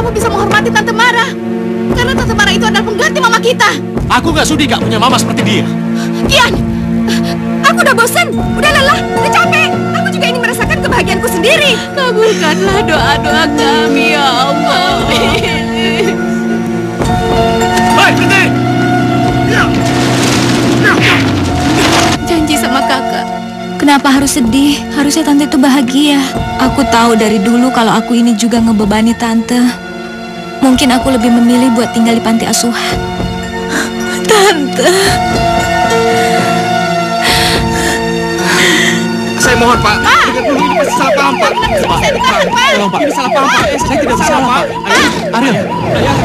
kamu bisa menghormati Tante Mara. Karena Tante Mara itu adalah pengganti mama kita. Aku nggak sudi punya mama seperti dia. Kian, aku udah bosan, udah lelah, udah capek. Aku juga ingin merasakan kebahagiaanku sendiri. Kabulkanlah doa-doa kami, ya Allah. Hei, berhenti! Janji sama kakak. Kenapa harus sedih? Harusnya tante itu bahagia. Aku tahu dari dulu kalau aku ini juga ngebebani tante. Mungkin aku lebih memilih buat tinggal di panti asuhan. Tante. Saya mohon, Pak. Dengar dulu, ini pasti salah paham, Pak. Pak, tolong, Pak. Ini salah paham, Pak. Saya tidak bersalah, Pak. Ariel. Ayah.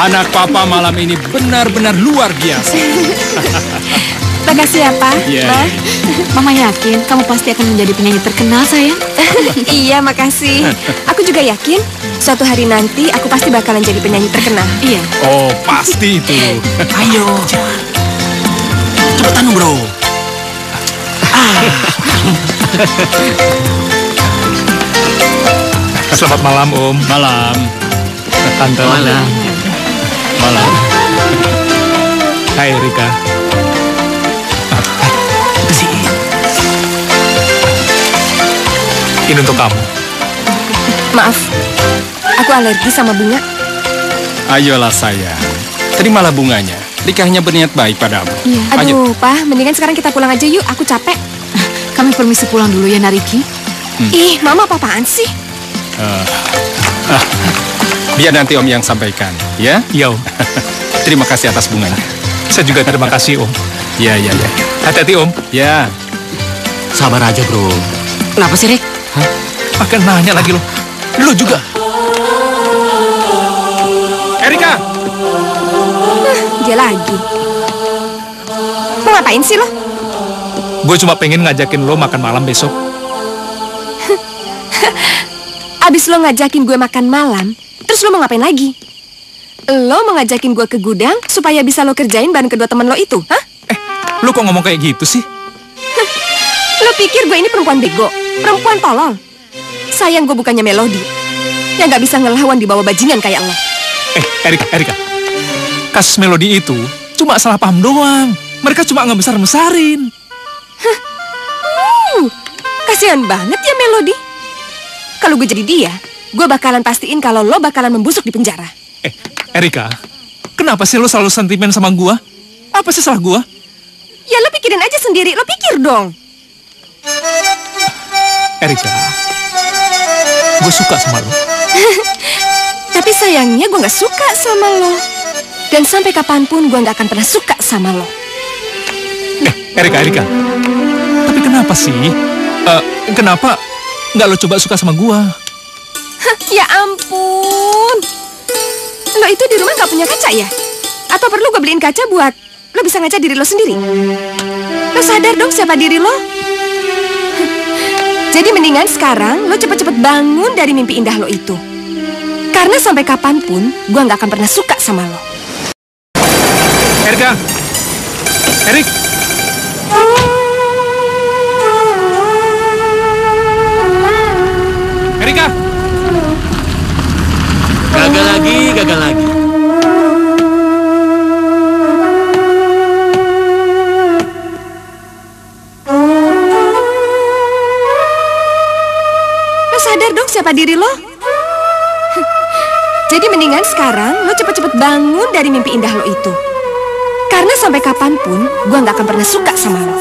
Anak papa malam ini benar-benar luar biasa. Makasih ya, Pak. Iya. Ma. Mama yakin kamu pasti akan menjadi penyanyi terkenal, sayang. Iya, makasih. Aku juga yakin suatu hari nanti aku pasti bakalan jadi penyanyi terkenal. Iya. Oh, pasti itu. Ayo. Cepetan, bro. Selamat malam, Om. Malam. Tante. Malam. Malam. Hai, Rika. Ini untuk kamu. Maaf, aku alergi sama bunga. Ayolah sayang. Terimalah bunganya. Rika hanya berniat baik padamu. Iya. Ayo. Aduh, Pak, mendingan sekarang kita pulang aja yuk. Aku capek. Kami permisi pulang dulu ya, Nariki. Ih, Mama apa-apaan sih? Biar nanti Om yang sampaikan, ya? Iya, Om. Terima kasih atas bunganya. Saya juga terima kasih, Om. Ya, ya, ya. Hati-hati, Om. Ya. Sabar aja, bro. Kenapa sih, Rik? Makan nanya lagi lo. Lo juga. Erika! Dia lagi. Mau ngapain sih lo? Gue cuma pengen ngajakin lo makan malam besok. Abis lo ngajakin gue makan malam, terus lo mau ngapain lagi? Lo mau ngajakin gue ke gudang supaya bisa lo kerjain bareng kedua teman lo itu, hah? Lo kok ngomong kayak gitu sih? Lo pikir gue ini perempuan bego? Perempuan tolol? Sayang gue bukannya Melody yang gak bisa ngelawan di bawah bajingan kayak lo. Erika. Kasus Melody itu cuma salah paham doang. Mereka cuma nggak besar-besarin. Kasihan banget ya Melody. Kalau gue jadi dia, gue bakalan pastiin kalau lo bakalan membusuk di penjara. Erika, kenapa sih lo selalu sentimen sama gua? Apa sih salah gua? Ya lo pikirin aja sendiri, lo pikir dong. Erika, gue suka sama lo. Tapi sayangnya gue gak suka sama lo. Dan sampai kapanpun gue gak akan pernah suka sama lo. Erika. Tapi kenapa sih? Kenapa nggak lo coba suka sama gua? Ya ampun. Lo itu di rumah gak punya kaca ya? Atau perlu gue beliin kaca buat lo bisa ngaca diri lo sendiri? Lo sadar dong siapa diri lo? Jadi mendingan sekarang lo cepet-cepet bangun dari mimpi indah lo itu. Karena sampai kapanpun gue gak akan pernah suka sama lo. Erika, Erik. Erika. Gagal lagi. Lo sadar dong siapa diri lo? Jadi mendingan sekarang lo cepet-cepet bangun dari mimpi indah lo itu. Karena sampai kapanpun gue gak akan pernah suka sama lo.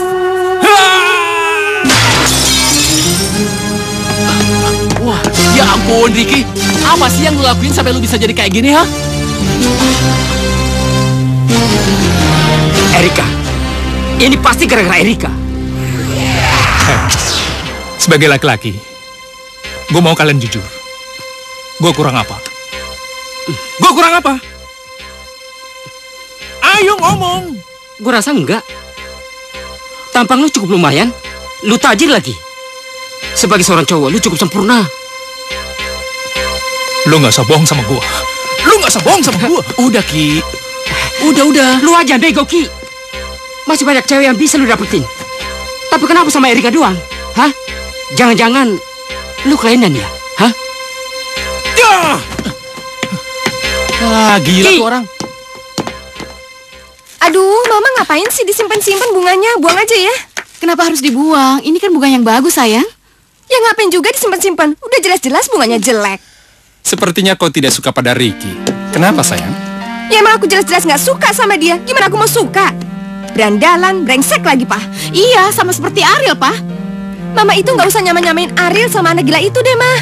Wah, ya ampun, Ricky. Apa sih yang lu lakuin sampai lu bisa jadi kayak gini, ha? Erika. Ini pasti gara-gara Erika. Sebagai laki-laki, gue mau kalian jujur. Gue kurang apa? Ayo ngomong. Gue rasa enggak. Tampang lu cukup lumayan. Lu tajir lagi. Sebagai seorang cowok, lu cukup sempurna. Lu nggak usah bohong sama gue. Udah, Ki. Udah. Lu aja bego, Ki. Masih banyak cewek yang bisa lu dapetin. Tapi kenapa sama Erika doang? Hah? Jangan-jangan lu kelainan ya? Hah? Gila Ki. tuh orang. Aduh, Mama ngapain sih disimpan-simpan bunganya? Buang aja ya. Kenapa harus dibuang? Ini kan bunga yang bagus, sayang. Ya ngapain juga disimpan-simpan? Udah jelas-jelas bunganya jelek. Sepertinya kau tidak suka pada Ricky. Kenapa sayang? Ya emang aku jelas-jelas gak suka sama dia. Gimana aku mau suka? Berandalan, brengsek lagi, Pak. Iya, sama seperti Ariel, Pak. Mama itu gak usah nyamain Ariel sama anak gila itu deh, Mah.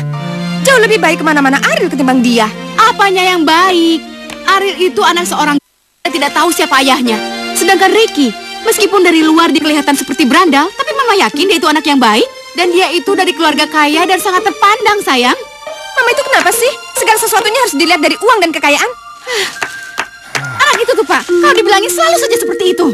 Jauh lebih baik kemana-mana Ariel ketimbang dia. Apanya yang baik? Ariel itu anak seorang tidak tahu siapa ayahnya. Sedangkan Ricky, meskipun dari luar dia kelihatan seperti berandal, tapi Mama yakin dia itu anak yang baik. Dan dia itu dari keluarga kaya dan sangat terpandang, sayang. Mama itu kenapa sih? Segala sesuatunya harus dilihat dari uang dan kekayaan. itu tuh, Pak. Kalau dibilangin selalu saja seperti itu.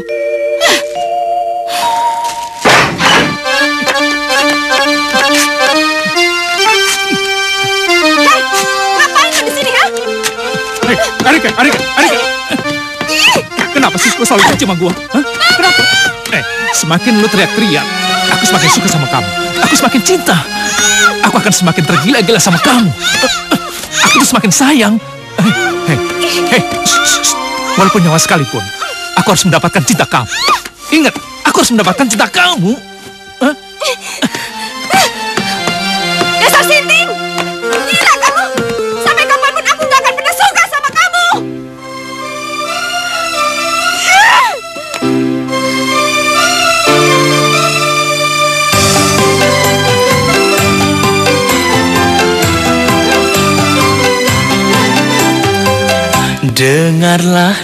Ngapain lo di sini, ha? Hei, Arika. Kenapa sih lo selalu benci sama gua? Hah? Kenapa? Semakin lo teriak-teriak, aku semakin suka sama kamu. Aku semakin cinta. Aku akan semakin tergila-gila sama kamu. Aku tuh semakin sayang. Hei, walaupun nyawa sekalipun, aku harus mendapatkan cinta kamu. Ingat, aku harus mendapatkan cinta kamu. Dasar sinting! Gila kamu! Sampai kapanpun aku gak akan pernah suka sama kamu!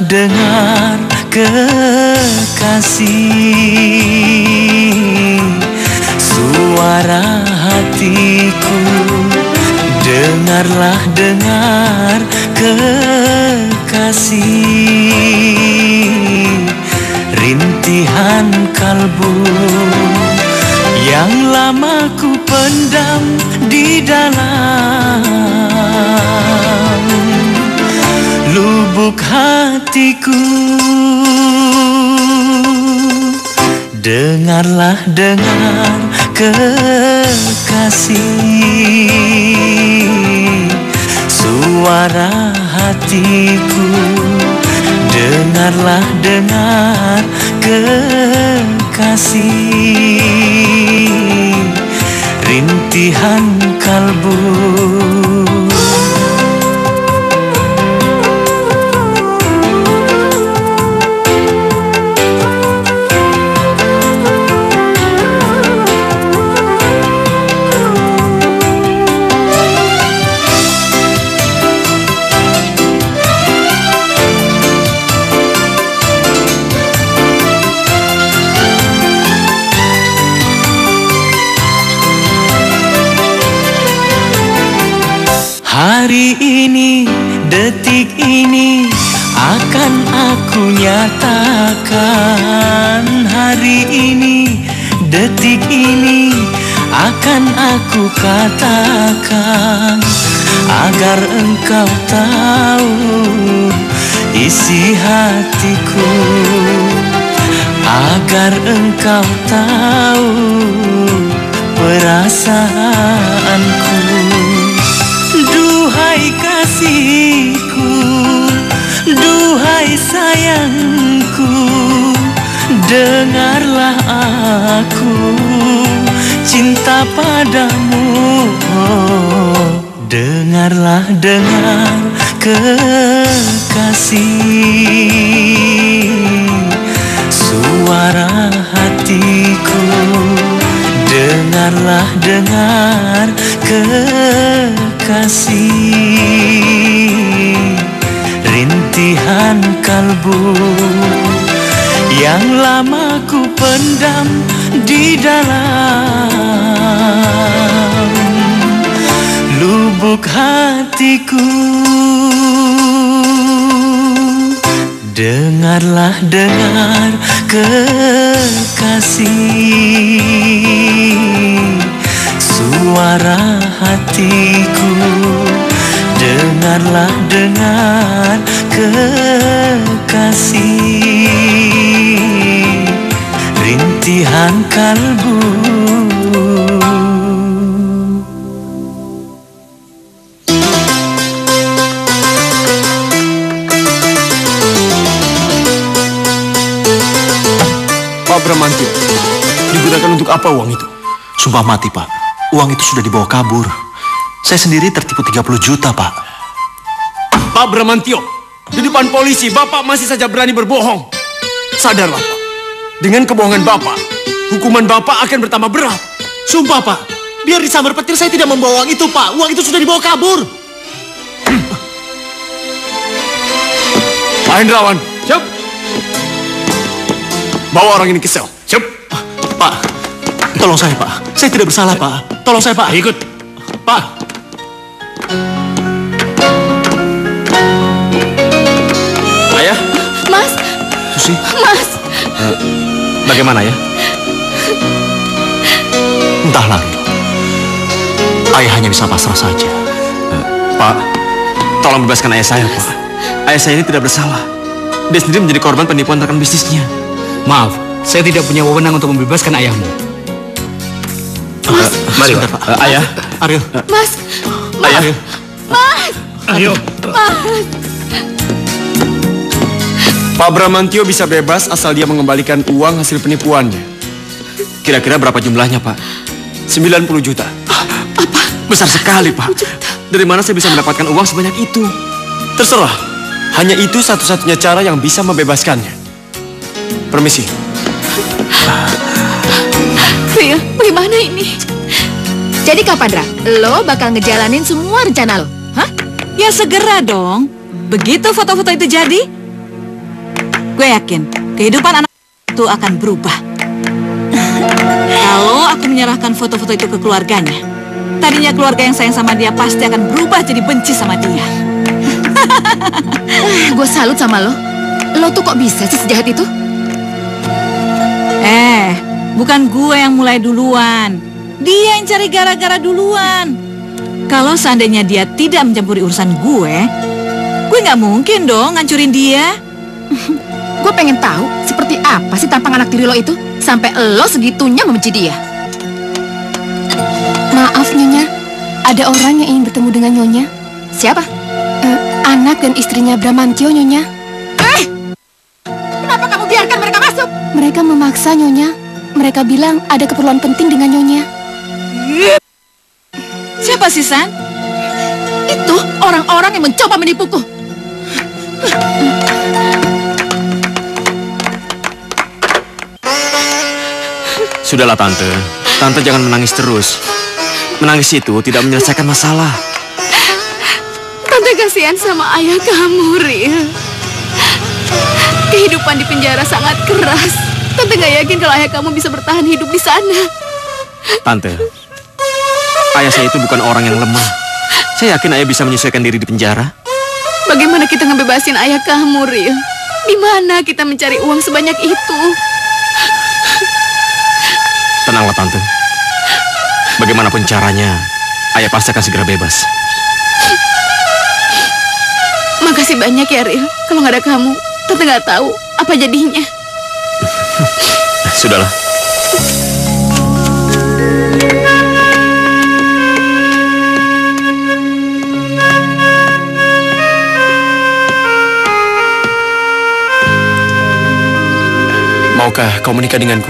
Dengar kekasih, suara hatiku. Dengar kekasih, rintihan kalbu yang lama ku pendam di dalam lubuk hatiku. Dengar kekasih, suara hatiku. Dengar kekasih, rintihan kalbu. Hari ini, detik ini akan aku nyatakan. Hari ini, detik ini akan aku katakan, agar engkau tahu isi hatiku, agar engkau tahu perasaanku. Duhai kasihku, duhai sayangku, dengarlah aku cinta padamu. Dengar kekasih, suara hatiku. Dengar kekasih, rintihan kalbu yang lama ku pendam di dalam lubuk hatiku. Dengar kekasih, suara hatiku. Dengar kekasih, rintihan kalbu. Pak Bramantio, digunakan untuk apa uang itu? Sumpah mati, Pak. Uang itu sudah dibawa kabur. Saya sendiri tertipu 30 juta, Pak. Pak Bramantio, di depan polisi Bapak masih saja berani berbohong. Sadarlah, Pak. Dengan kebohongan Bapak, hukuman Bapak akan bertambah berat. Sumpah, Pak. Biar disambar petir, saya tidak membawa uang itu, Pak. Uang itu sudah dibawa kabur. Pak Hendrawan, siap. Bawa orang ini ke sel. Siap. Pak, tolong saya, Pak. Saya tidak bersalah, Pak. Tolong saya, Pak. Ikut. Pak. Ayah, begitu sih? Mas. Bagaimana ya? Entahlah, Rio. Ayah hanya bisa pasrah saja. Pak, tolong bebaskan ayah saya, Pak. Ayah saya ini tidak bersalah. Dia sendiri menjadi korban penipuan rekan bisnisnya. Maaf, saya tidak punya wewenang untuk membebaskan ayahmu. Mari, Sebentar, Pak. Ayah. Ariel. Mas. Ayah. Ayo. Pak Bramantio bisa bebas asal dia mengembalikan uang hasil penipuannya. Kira-kira berapa jumlahnya, Pak? 90 juta. Apa? Besar sekali, Pak. Dari mana saya bisa mendapatkan uang sebanyak itu? Terserah. Hanya itu satu-satunya cara yang bisa membebaskannya. Permisi. Ria, bagaimana ini? Jadi kapan, Ra? Lo bakal ngejalanin semua rencana lo? Hah? Ya segera dong. Begitu foto-foto itu jadi, gue yakin kehidupan anak itu akan berubah. Kalau aku menyerahkan foto-foto itu ke keluarganya, tadinya keluarga yang sayang sama dia pasti akan berubah jadi benci sama dia. Gue salut sama lo. Lo tuh kok bisa sih sejahat itu? Bukan gue yang mulai duluan. Dia yang cari gara-gara duluan. Kalau seandainya dia tidak mencampuri urusan gue nggak mungkin dong ngancurin dia. Gue pengen tahu seperti apa sih tampang anak tiri lo itu sampai lo segitunya membenci dia. Maaf Nyonya, ada orang yang ingin bertemu dengan Nyonya. Siapa? Anak dan istrinya Bramantio, Nyonya. Kenapa kamu biarkan mereka masuk? Mereka memaksa, Nyonya. Mereka bilang ada keperluan penting dengan Nyonya. Siapa sih, San? Itu orang-orang yang mencoba menipuku. Sudahlah, Tante. Tante jangan menangis terus. Menangis itu tidak menyelesaikan masalah. Tante kasihan sama ayah kamu, Ril. Kehidupan di penjara sangat keras. Tante gak yakin kalau ayah kamu bisa bertahan hidup di sana. Tante, ayah saya itu bukan orang yang lemah. Saya yakin ayah bisa menyesuaikan diri di penjara. Bagaimana kita ngebebasin ayah kamu, Ril? Di mana kita mencari uang sebanyak itu? Tenanglah, Tante. Bagaimanapun caranya, ayah pasti akan segera bebas. Makasih banyak ya, Ril. Kalau nggak ada kamu, Tante nggak tahu apa jadinya. Sudahlah. Maukah kau menikah denganku?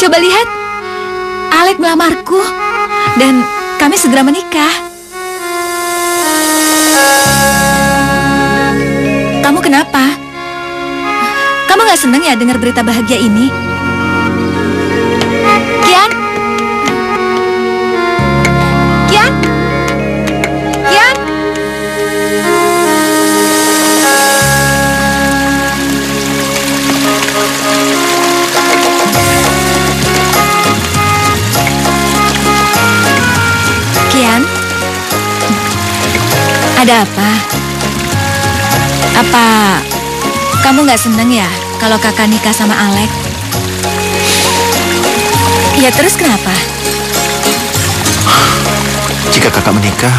Coba lihat, Alek melamarku dan kami segera menikah. Kamu kenapa? Kamu gak seneng ya dengar berita bahagia ini? Kian? Kian? Kian? Kian? Ada apa? Apa kamu nggak seneng ya kalau kakak nikah sama Alek? Ya terus kenapa? Jika kakak menikah,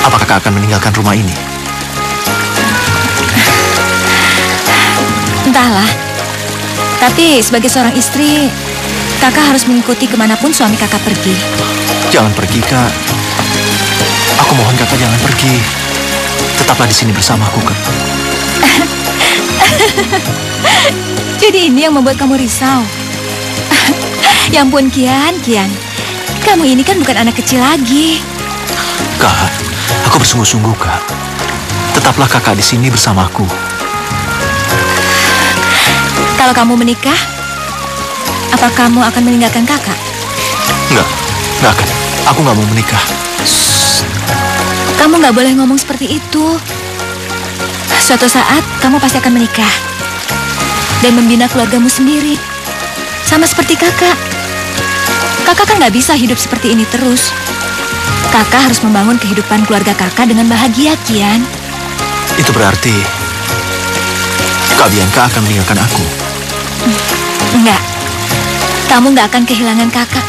apa kakak akan meninggalkan rumah ini? Entahlah. Tapi sebagai seorang istri, kakak harus mengikuti kemanapun suami kakak pergi. Jangan pergi, Kak. Aku mohon kakak jangan pergi. Tetaplah di sini bersamaku, Kak. Jadi ini yang membuat kamu risau. Ya ampun, Kian. Kamu ini kan bukan anak kecil lagi. Kak, aku bersungguh-sungguh, Kak. Tetaplah kakak di sini bersamaku. Kalau kamu menikah, apa kamu akan meninggalkan kakak? Enggak, Nggak akan. Aku nggak mau menikah. Kamu nggak boleh ngomong seperti itu. Suatu saat kamu pasti akan menikah dan membina keluargamu sendiri. Sama seperti kakak. Kakak kan nggak bisa hidup seperti ini terus. Kakak harus membangun kehidupan keluarga kakak dengan bahagia, Kian. Itu berarti Kak Bianca akan meninggalkan aku. Enggak. Kamu nggak akan kehilangan kakak.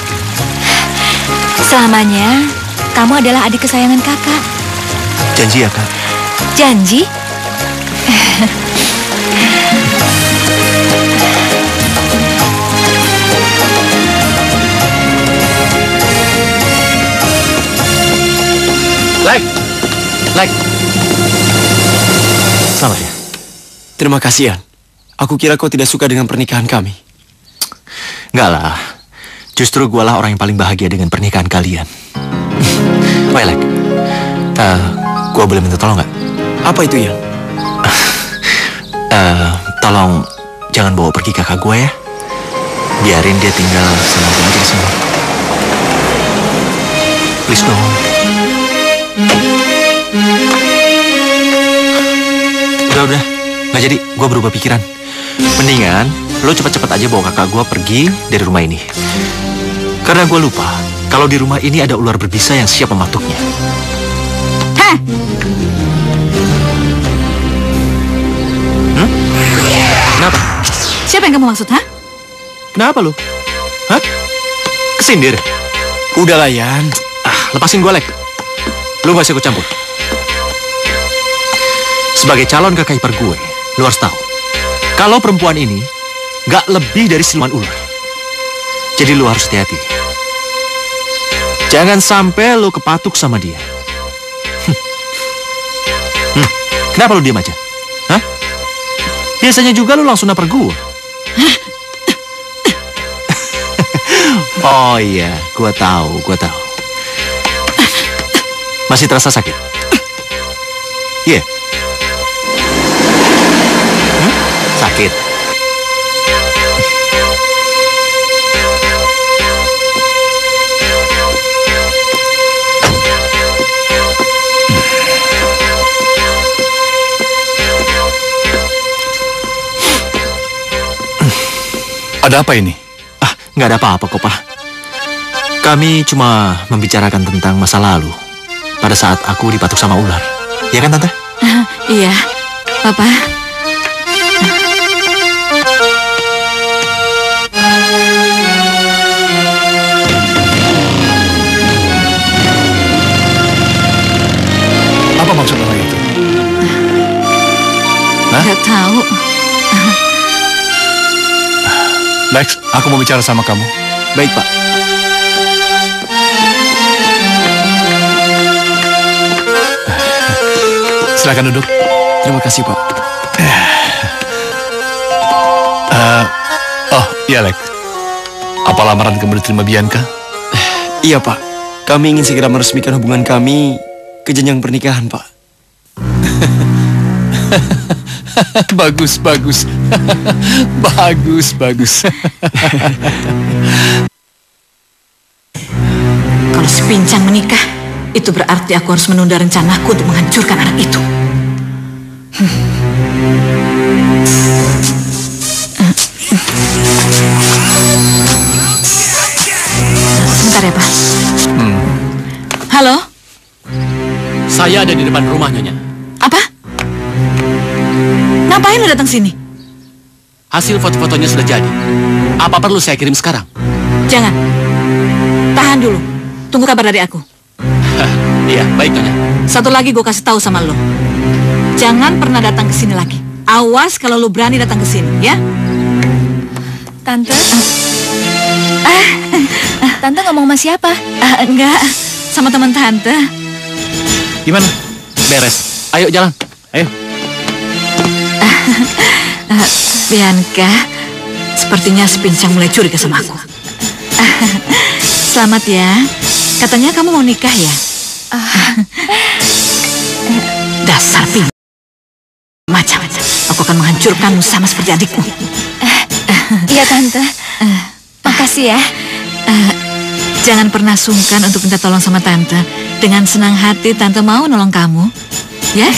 Selamanya, kamu adalah adik kesayangan kakak. Janji ya, Kak? Janji? Like. Selamat ya. Terima kasih, Ian. Aku kira kau tidak suka dengan pernikahan kami. Enggak lah. Justru gualah orang yang paling bahagia dengan pernikahan kalian. Oh ya, Like. Gua boleh minta tolong nggak? Apa itu, Ian? Tolong jangan bawa pergi kakak gue ya. Biarin dia tinggal sama gue aja di sini. Please dong. Udah. Nggak jadi, gue berubah pikiran. Mendingan lo cepat-cepat aja bawa kakak gue pergi dari rumah ini. Karena gue lupa kalau di rumah ini ada ular berbisa yang siap mematuknya. Hah? Kenapa? Siapa yang kamu maksud, ha? Kenapa lu? Hah? Kesindir? Udahlah, Ian. Lepasin gue, Lek. Lu gak usah ikut campur. Sebagai calon kakak ipar gue, lu harus tahu kalau perempuan ini gak lebih dari siluman ular. Jadi lu harus hati-hati. Jangan sampai lu kepatuk sama dia. Kenapa lu diam aja? Hah? Biasanya juga lu langsung naper gue. Oh iya, gue tahu. Masih terasa sakit? Iya. Sakit. Ada apa ini? Nggak ada apa-apa kok, Pak. Kami cuma membicarakan tentang masa lalu pada saat aku dipatuk sama ular. Ya kan, Tante? Iya, Papa. Apa maksud orang itu? Nggak tahu. Lex, aku mau bicara sama kamu. Baik, Pak. Silakan duduk. Terima kasih, Pak. Oh, iya, Lex. Apa lamaran kamu diterima Bianca? Iya, Pak. Kami ingin segera meresmikan hubungan kami ke jenjang pernikahan, Pak. Bagus. Bagus. Kalau si Pincang menikah, itu berarti aku harus menunda rencanaku untuk menghancurkan anak itu. Sebentar ya, Pak. Halo? Saya ada di depan rumah, Nyonya. Apa? Ngapain lu datang sini? Hasil foto-fotonya sudah jadi. Apa perlu saya kirim sekarang? Jangan. Tahan dulu. Tunggu kabar dari aku. Iya, baik, Nyonya. Satu lagi gue kasih tahu sama lo. Jangan pernah datang ke sini lagi. Awas kalau lo berani datang ke sini, ya? Tante? Tante ngomong sama siapa? Enggak, sama teman tante. Gimana? Beres. Ayo jalan. Ayo. Bianca, sepertinya si Pincang mulai curiga sama aku. Selamat ya. Katanya kamu mau nikah ya? Dasar Pincang. Macam. Aku akan menghancurkanmu sama seperti adikmu. Iya, Tante. Makasih ya. Jangan pernah sungkan untuk minta tolong sama Tante. Dengan senang hati Tante mau nolong kamu. Ya?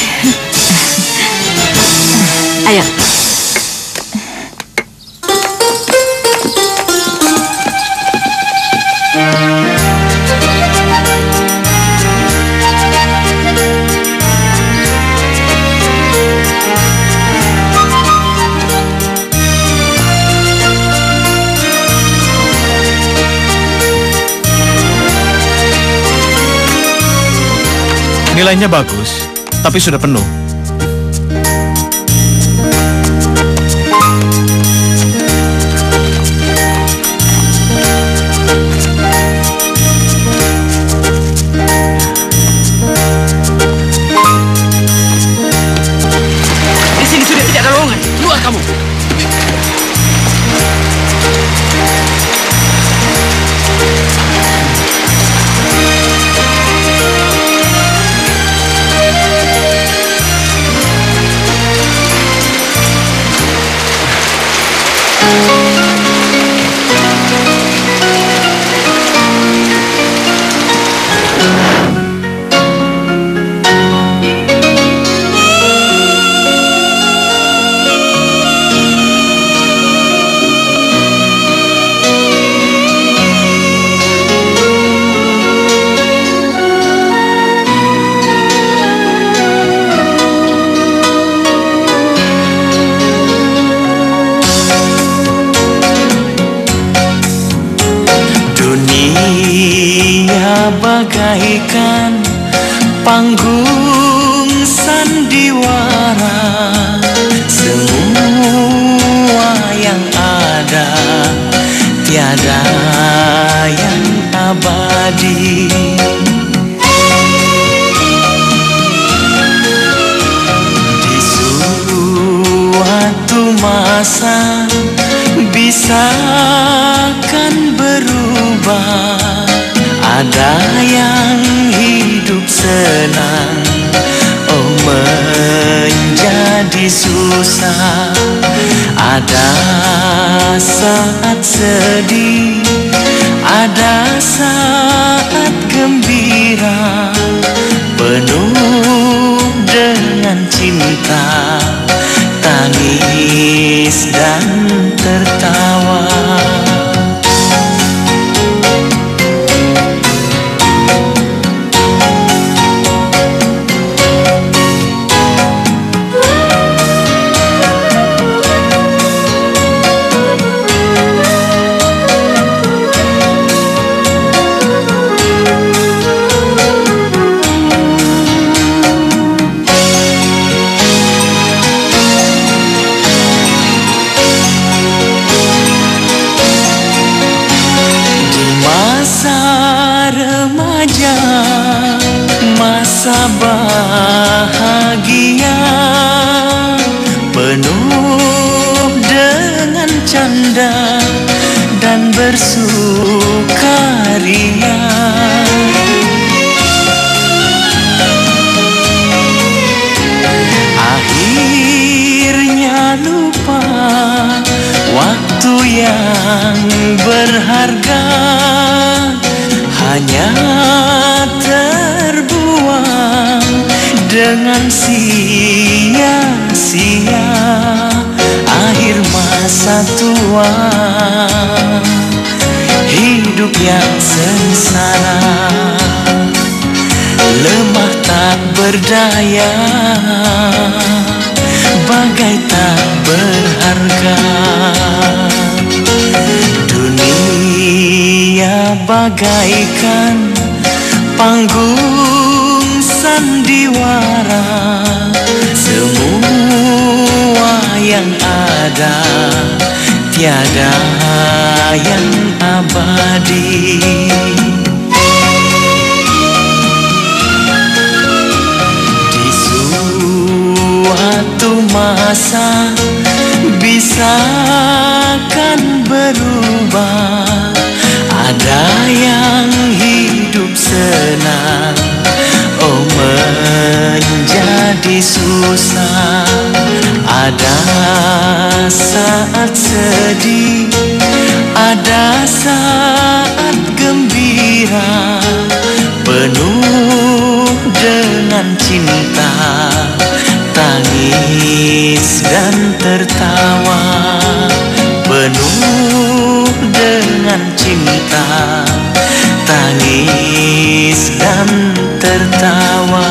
Ayo. Nilainya bagus, tapi sudah penuh. Di sini sudah tidak ada lowongan. Keluar kamu. Bagaikan panggung sandiwara, semua yang ada tiada yang abadi. Di suatu masa bisa kan berubah. Ada yang hidup senang, oh menjadi susah. Ada saat sedih, ada saat gembira, penuh dengan cinta, tangis dan tertawa. Masa bahagia penuh dengan canda dan bersukaria. Akhirnya lupa waktu yang berharga, hanya terbuang dengan sia-sia. Akhir masa tua, hidup yang sengsara, lemah tak berdaya, bagai tak berharga. Dunia bagaikan panggung sandiwara, semua yang ada tiada yang abadi. Di suatu masa bisa kan berubah. Ada yang hidup senang, oh menjadi susah. Ada saat sedih, ada saat gembira, mesra, penuh dengan cinta, tangis dan tertawa, penuh dengan cinta, tangis dan tertawa.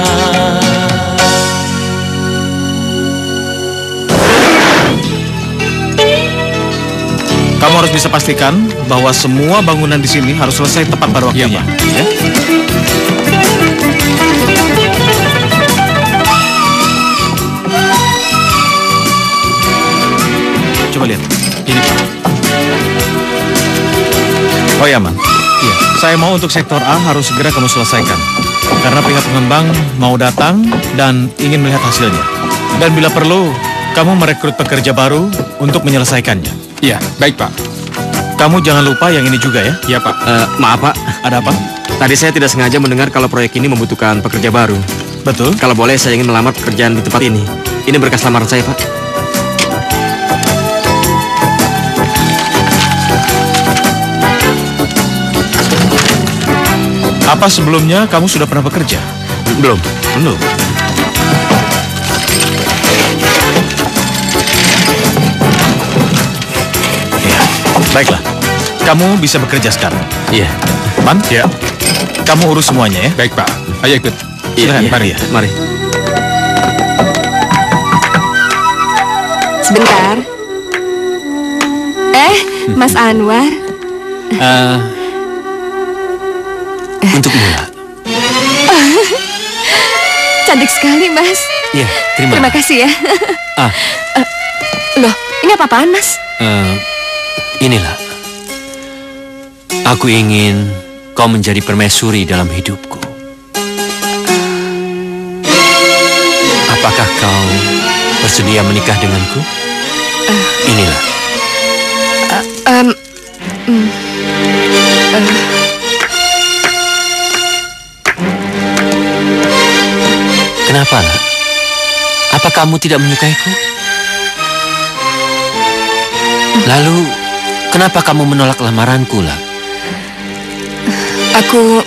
Kamu harus bisa pastikan bahwa semua bangunan di sini harus selesai tepat pada waktunya. Ya? Coba lihat. Ini, Pak. Oh ya, Man. Iya. Saya mau untuk sektor A harus segera kamu selesaikan. Karena pihak pengembang mau datang dan ingin melihat hasilnya. Dan bila perlu, kamu merekrut pekerja baru untuk menyelesaikannya. Iya, baik Pak. Kamu jangan lupa yang ini juga ya. Iya Pak. Maaf Pak, Ada apa? tadi saya tidak sengaja mendengar kalau proyek ini membutuhkan pekerja baru. Betul? Kalau boleh saya ingin melamar pekerjaan di tempat ini. Ini berkas lamaran saya Pak. Apa sebelumnya kamu sudah pernah bekerja? Belum. Belum. Ya, baiklah. Kamu bisa bekerja sekarang. Iya. Man? Ya. Kamu urus semuanya ya. Baik Pak. Ayo ikut. Silakan, Iya, mari. iya. Mari. Sebentar. Mas Anwar. Untuk Mula. Cantik sekali, Mas. Iya, Terima kasih ya. Loh, ini apa-apaan, Mas? Inilah. Aku ingin kau menjadi permaisuri dalam hidupku. Apakah kau bersedia menikah denganku? Inilah. Kenapa, lah? Apa kamu tidak menyukaiku? Lalu, kenapa kamu menolak lamaranku, lah? Aku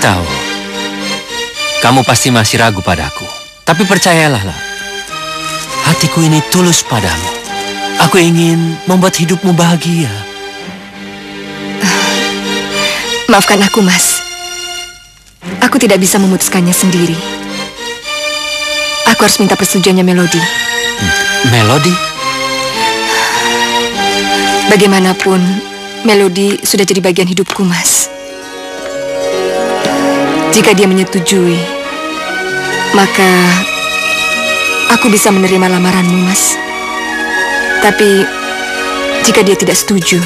tahu. Kamu pasti masih ragu padaku. Tapi percayalah, lah. Hatiku ini tulus padamu. Aku ingin membuat hidupmu bahagia. Maafkan aku, Mas. Aku tidak bisa memutuskannya sendiri. Aku harus minta persetujuannya Melody. Melody? Bagaimanapun, Melody sudah jadi bagian hidupku, Mas. Jika dia menyetujui, maka aku bisa menerima lamaranmu, Mas. Tapi, jika dia tidak setuju,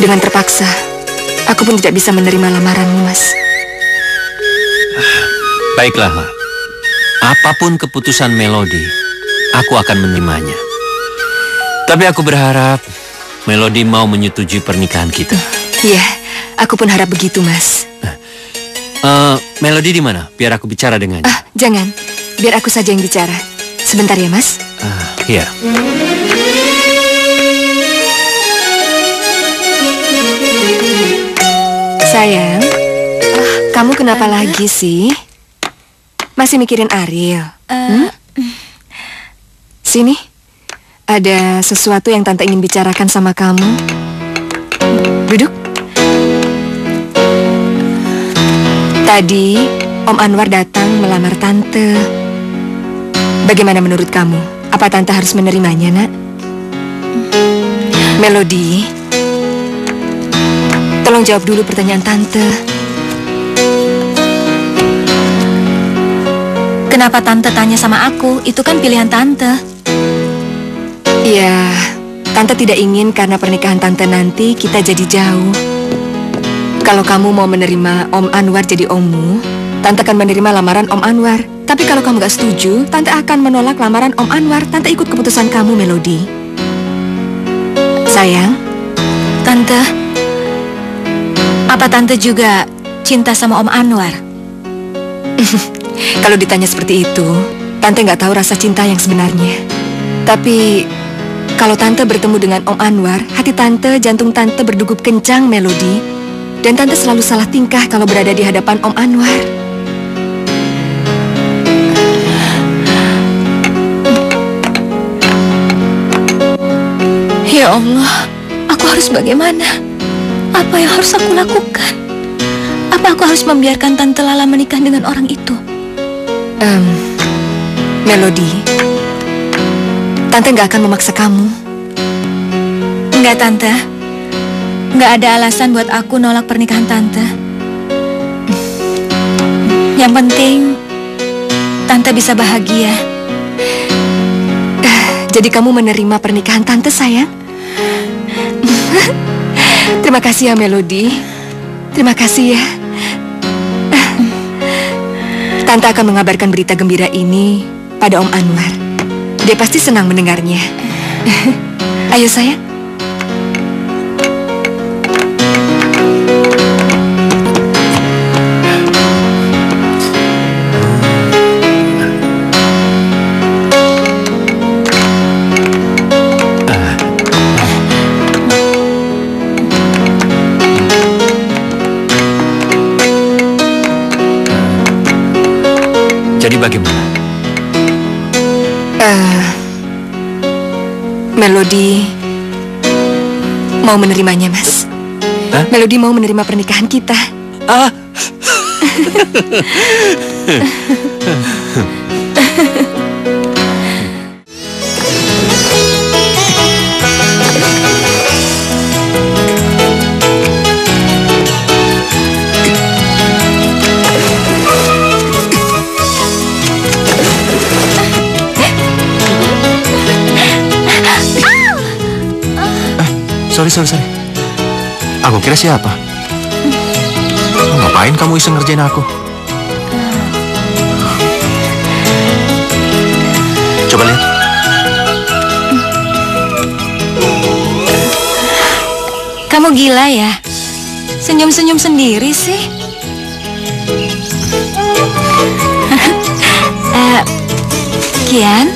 dengan terpaksa, aku pun tidak bisa menerima lamaranmu, Mas. Baiklah, lah. Apapun keputusan Melody, aku akan menerimanya. Tapi aku berharap Melody mau menyetujui pernikahan kita. Iya, aku pun harap begitu, Mas. Melody di mana? Biar aku bicara dengannya. Jangan. Biar aku saja yang bicara. Sebentar ya, Mas. Iya. Sayang, kamu kenapa lagi sih? Masih mikirin Ariel? Sini, ada sesuatu yang Tante ingin bicarakan sama kamu. Duduk. Tadi, Om Anwar datang melamar Tante. Bagaimana menurut kamu? Apa Tante harus menerimanya, Nak? Melody, tolong jawab dulu pertanyaan Tante. Kenapa Tante tanya sama aku? Itu kan pilihan Tante. Ya, Tante tidak ingin karena pernikahan Tante nanti kita jadi jauh. Kalau kamu mau menerima Om Anwar jadi ommu, Tante akan menerima lamaran Om Anwar. Tapi kalau kamu gak setuju, Tante akan menolak lamaran Om Anwar. Tante ikut keputusan kamu, Melody. Sayang. Tante, apa Tante juga cinta sama Om Anwar? Kalau ditanya seperti itu, Tante gak tahu rasa cinta yang sebenarnya. Tapi Kalau Tante bertemu dengan Om Anwar, hati Tante, jantung Tante berdegup kencang, Melody. Dan Tante selalu salah tingkah kalau berada di hadapan Om Anwar. Ya Allah, aku harus bagaimana? Apa yang harus aku lakukan? Apa aku harus membiarkan Tante Lala menikah dengan orang itu? Melody, Tante nggak akan memaksa kamu. Enggak, Tante. Nggak ada alasan buat aku nolak pernikahan Tante. Yang penting, Tante bisa bahagia. Jadi kamu menerima pernikahan Tante, sayang? Terima kasih ya, Melody. Terima kasih ya. Tante akan mengabarkan berita gembira ini pada Om Anwar. Dia pasti senang mendengarnya. Ayo, sayang. Jadi bagaimana? Melody mau menerimanya, Mas. Hah? Melody mau menerima pernikahan kita. Sorry. Aku kira siapa? Ngapain kamu iseng ngerjain aku? Coba lihat. Kamu gila ya? Senyum-senyum sendiri sih. Kian?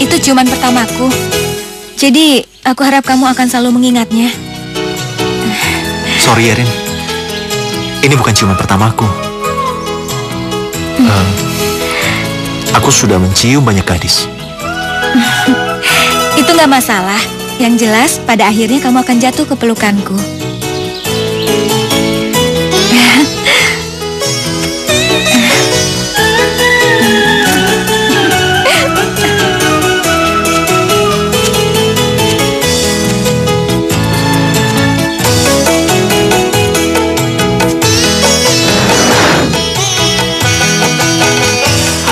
Itu ciuman pertamaku. Jadi, aku harap kamu akan selalu mengingatnya. Sorry, Erin. Ini bukan ciuman pertamaku. Aku sudah mencium banyak gadis. Itu nggak masalah. Yang jelas, pada akhirnya kamu akan jatuh ke pelukanku.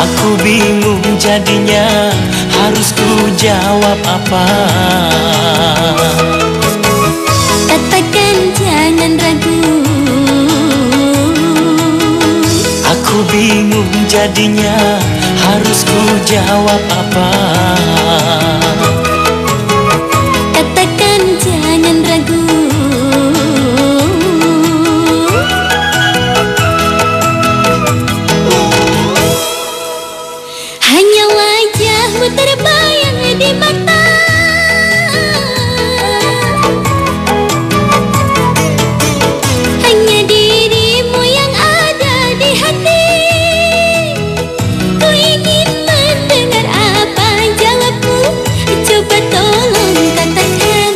Aku bingung jadinya, harus ku jawab apa? Katakan jangan ragu. Aku bingung jadinya, harus ku jawab apa? Katakan jangan ragu. Hanya wajahmu terbayang di mata. Hanya dirimu yang ada di hati. Ku ingin mendengar apa jawabmu. Coba tolong katakan.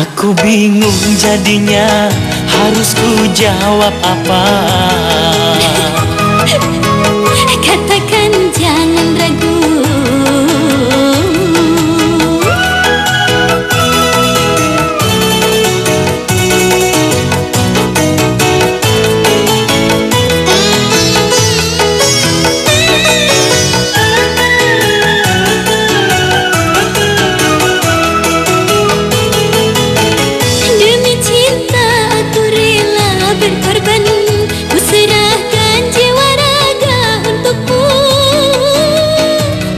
Aku bingung jadinya, harus ku jawab apa? Katakan jangan ragu. Demi cinta aku rela berkorban. Ku serahkan jiwa raga untukmu.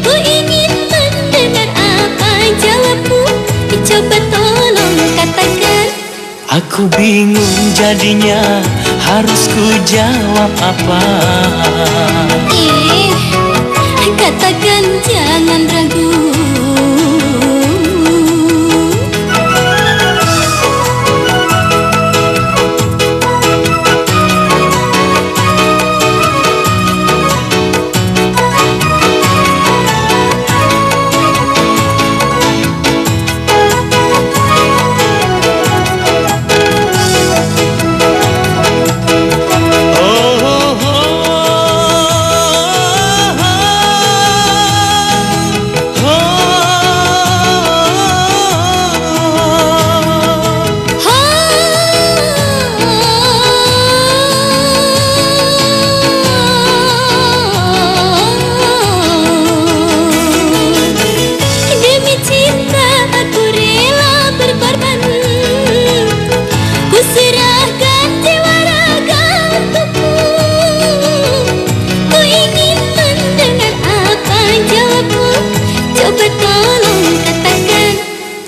Ku ingin mendengar apa jawabmu. Coba tolong katakan. Aku bingung jadinya, harus ku jawab apa? Katakan jangan ragu.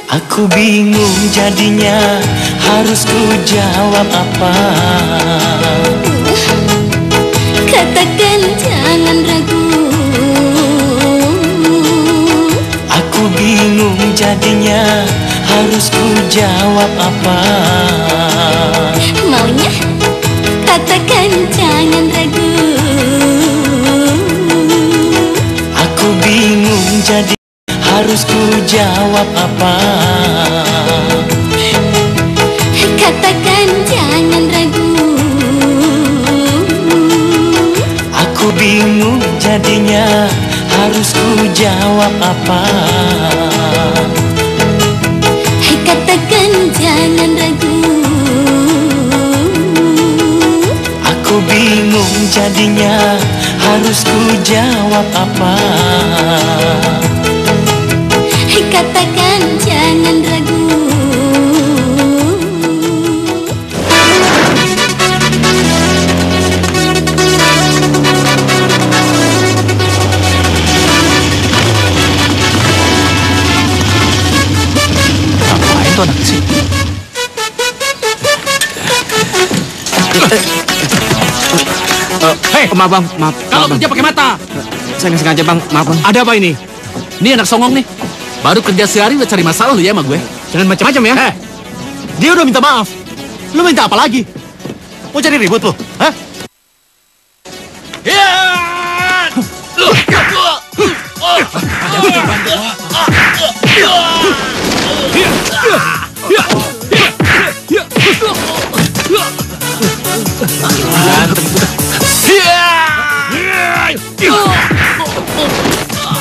Aku bingung jadinya, harus ku jawab apa? Katakan jangan ragu. Aku bingung jadinya, harus ku jawab apa? Maunya katakan jangan ragu. Aku bingung jadi harus ku jawab apa? Katakan jangan ragu. Aku bingung jadinya, harus ku jawab apa? Katakan jangan ragu. Aku bingung jadinya, harus ku jawab apa? Katakan jangan ragu. Ngapain tuh anak sih? Hei, maaf bang, maaf. Kalau kerja pakai mata. Saya nggak sengaja bang, maaf bang. Ada apa ini? Ini anak songong nih. Baru kerja sehari udah cari masalah lu ya sama gue. Jangan macam-macam ya. Dia udah minta maaf. Lu minta apa lagi? Mau cari ribut lu? Hah?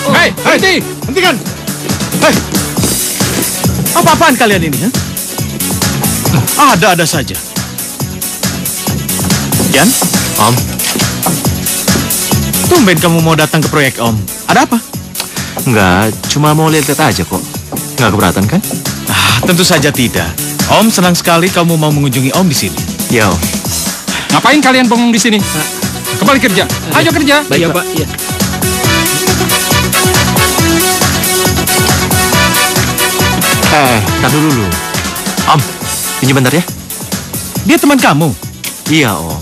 Hei, berhenti! Hentikan! Hei! Apa-apaan kalian ini? Ada-ada saja. Jan? Om. Tumben kamu mau datang ke proyek Om. Ada apa? Enggak, cuma mau lihat-lihat aja kok. Nggak keberatan kan? Tentu saja tidak. Om senang sekali kamu mau mengunjungi Om di sini. Ya, Om. Ngapain kalian bengong di sini? Kembali kerja. Ayo kerja. Baik, Pak. Iya. Tar dulu. Om, pinjam bentar ya. Dia teman kamu? Iya, Om.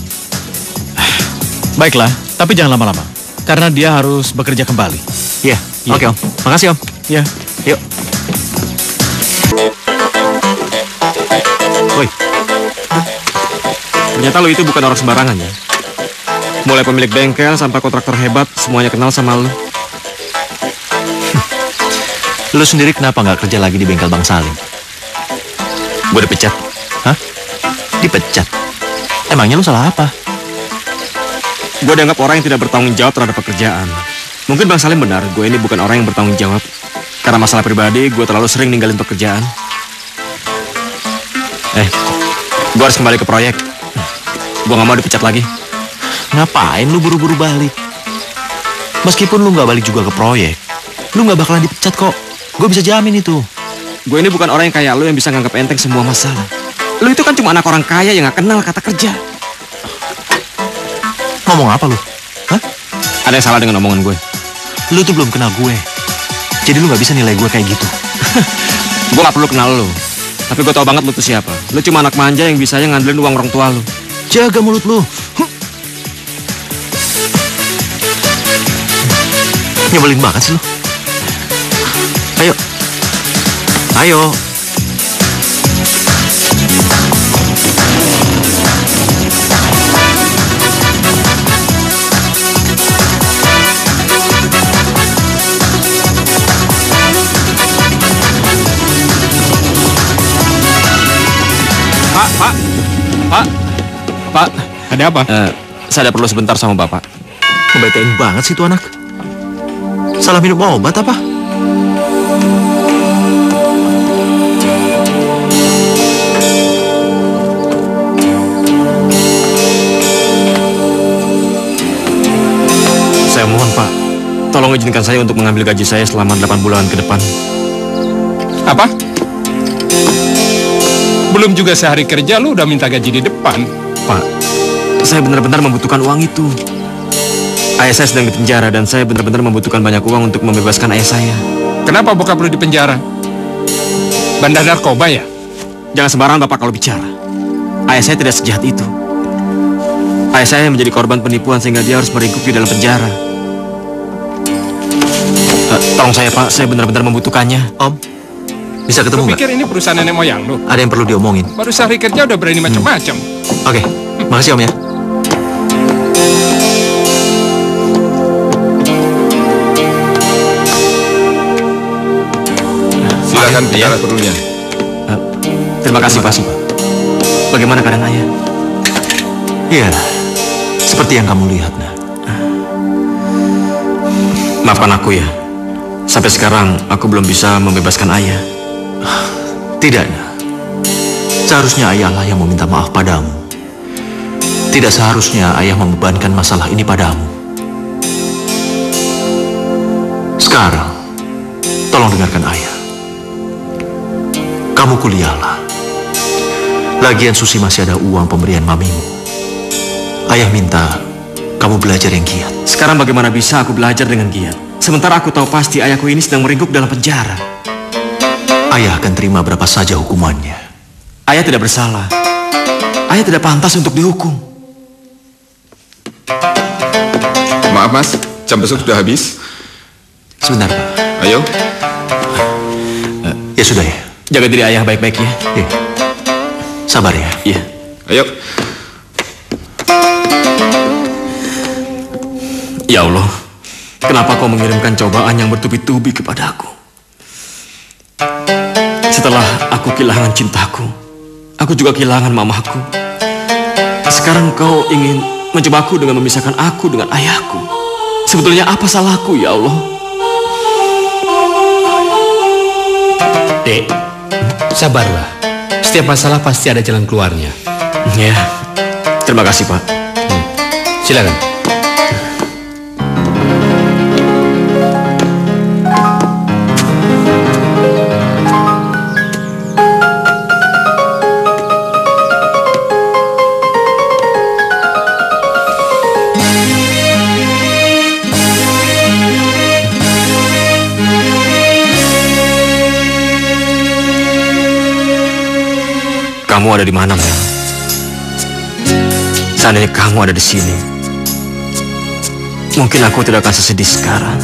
Baiklah, tapi jangan lama-lama. Karena dia harus bekerja kembali. Iya, oke Om. Makasih Om. Ya. Yuk. Woi. Ternyata lo itu bukan orang sembarangan ya. Mulai pemilik bengkel sampai kontraktor hebat, semuanya kenal sama lo. Lu sendiri kenapa nggak kerja lagi di bengkel Bang Salim? Gue dipecat. Hah? Dipecat? Emangnya lu salah apa? Gue dianggap orang yang tidak bertanggung jawab terhadap pekerjaan. Mungkin Bang Salim benar, gue ini bukan orang yang bertanggung jawab. Karena masalah pribadi, gue terlalu sering ninggalin pekerjaan. Gue harus kembali ke proyek. Gue gak mau dipecat lagi. Ngapain lu buru-buru balik? Meskipun lu nggak balik juga ke proyek, lu nggak bakalan dipecat kok. Gue bisa jamin itu. Gue ini bukan orang yang kayak lu yang bisa nganggap enteng semua masalah. Lu itu kan cuma anak orang kaya yang gak kenal kata kerja. Ngomong apa lu? Hah? Ada yang salah dengan omongan gue. Lu tuh belum kenal gue. Jadi lu gak bisa nilai gue kayak gitu. Gue gak perlu kenal lu. Tapi gue tau banget lu tuh siapa. Lu cuma anak manja yang bisanya ngandelin uang orang tua lu. Jaga mulut lu. Nyebelin banget sih lu. Ayo. Ayo. Pak, ada apa? Saya ada perlu sebentar sama Bapak. Ngebetain banget sih tuh anak. Salah minum obat apa? Saya mohon Pak, tolong izinkan saya untuk mengambil gaji saya selama 8 bulan ke depan. Apa? Belum juga sehari kerja lu udah minta gaji di depan. Pak, saya benar-benar membutuhkan uang itu. Ayah saya sedang di penjara dan saya benar-benar membutuhkan banyak uang untuk membebaskan ayah saya. Kenapa bokap lu di penjara? Bandar narkoba ya? Jangan sembarangan Bapak kalau bicara. Ayah saya tidak sejahat itu. Ayah saya menjadi korban penipuan sehingga dia harus meringkuk di dalam penjara. Tolong saya Pak, saya benar-benar membutuhkannya. Om, bisa ketemu nggak? Lu nggak? pikir ini perusahaan nenek moyang lu? Ada yang perlu diomongin. Baru sehari kerja udah berani macam-macam. Oke, makasih Om ya. Silakan bicara perlunya. Terima kasih Pak. Bagaimana keadaan ayah? Iya, seperti yang kamu lihat, nah. Maafkan aku ya. Sampai sekarang aku belum bisa membebaskan ayah. Tidak, nah. Seharusnya ayahlah yang meminta maaf padamu. Tidak seharusnya ayah membebankan masalah ini padamu. Sekarang, tolong dengarkan ayah. Kamu kuliahlah. Lagian Susi masih ada uang pemberian mamimu. Ayah minta kamu belajar yang giat. Sekarang bagaimana bisa aku belajar dengan giat? Sementara aku tahu pasti ayahku ini sedang meringkuk dalam penjara. Ayah akan terima berapa saja hukumannya. Ayah tidak bersalah. Ayah tidak pantas untuk dihukum. Maaf Mas, jam besok sudah habis. Sebentar Pak. Ayo. Ya sudah ya. Jaga diri ayah baik-baik ya. Iya. Sabar ya. Iya. Ayo. Ya Allah, kenapa kau mengirimkan cobaan yang bertubi-tubi kepadaku? Setelah aku kehilangan cintaku, aku juga kehilangan mamaku. Sekarang kau ingin mencobaku dengan memisahkan aku dengan ayahku. Sebetulnya apa salahku ya Allah? Dek, sabarlah. Setiap masalah pasti ada jalan keluarnya. Ya, terima kasih Pak. Silakan. Kamu ada di mana, Mel? Seandainya kamu ada di sini, mungkin aku tidak akan sesedih sekarang.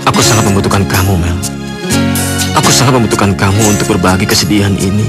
Aku sangat membutuhkan kamu, Mel. Aku sangat membutuhkan kamu untuk berbagi kesedihan ini.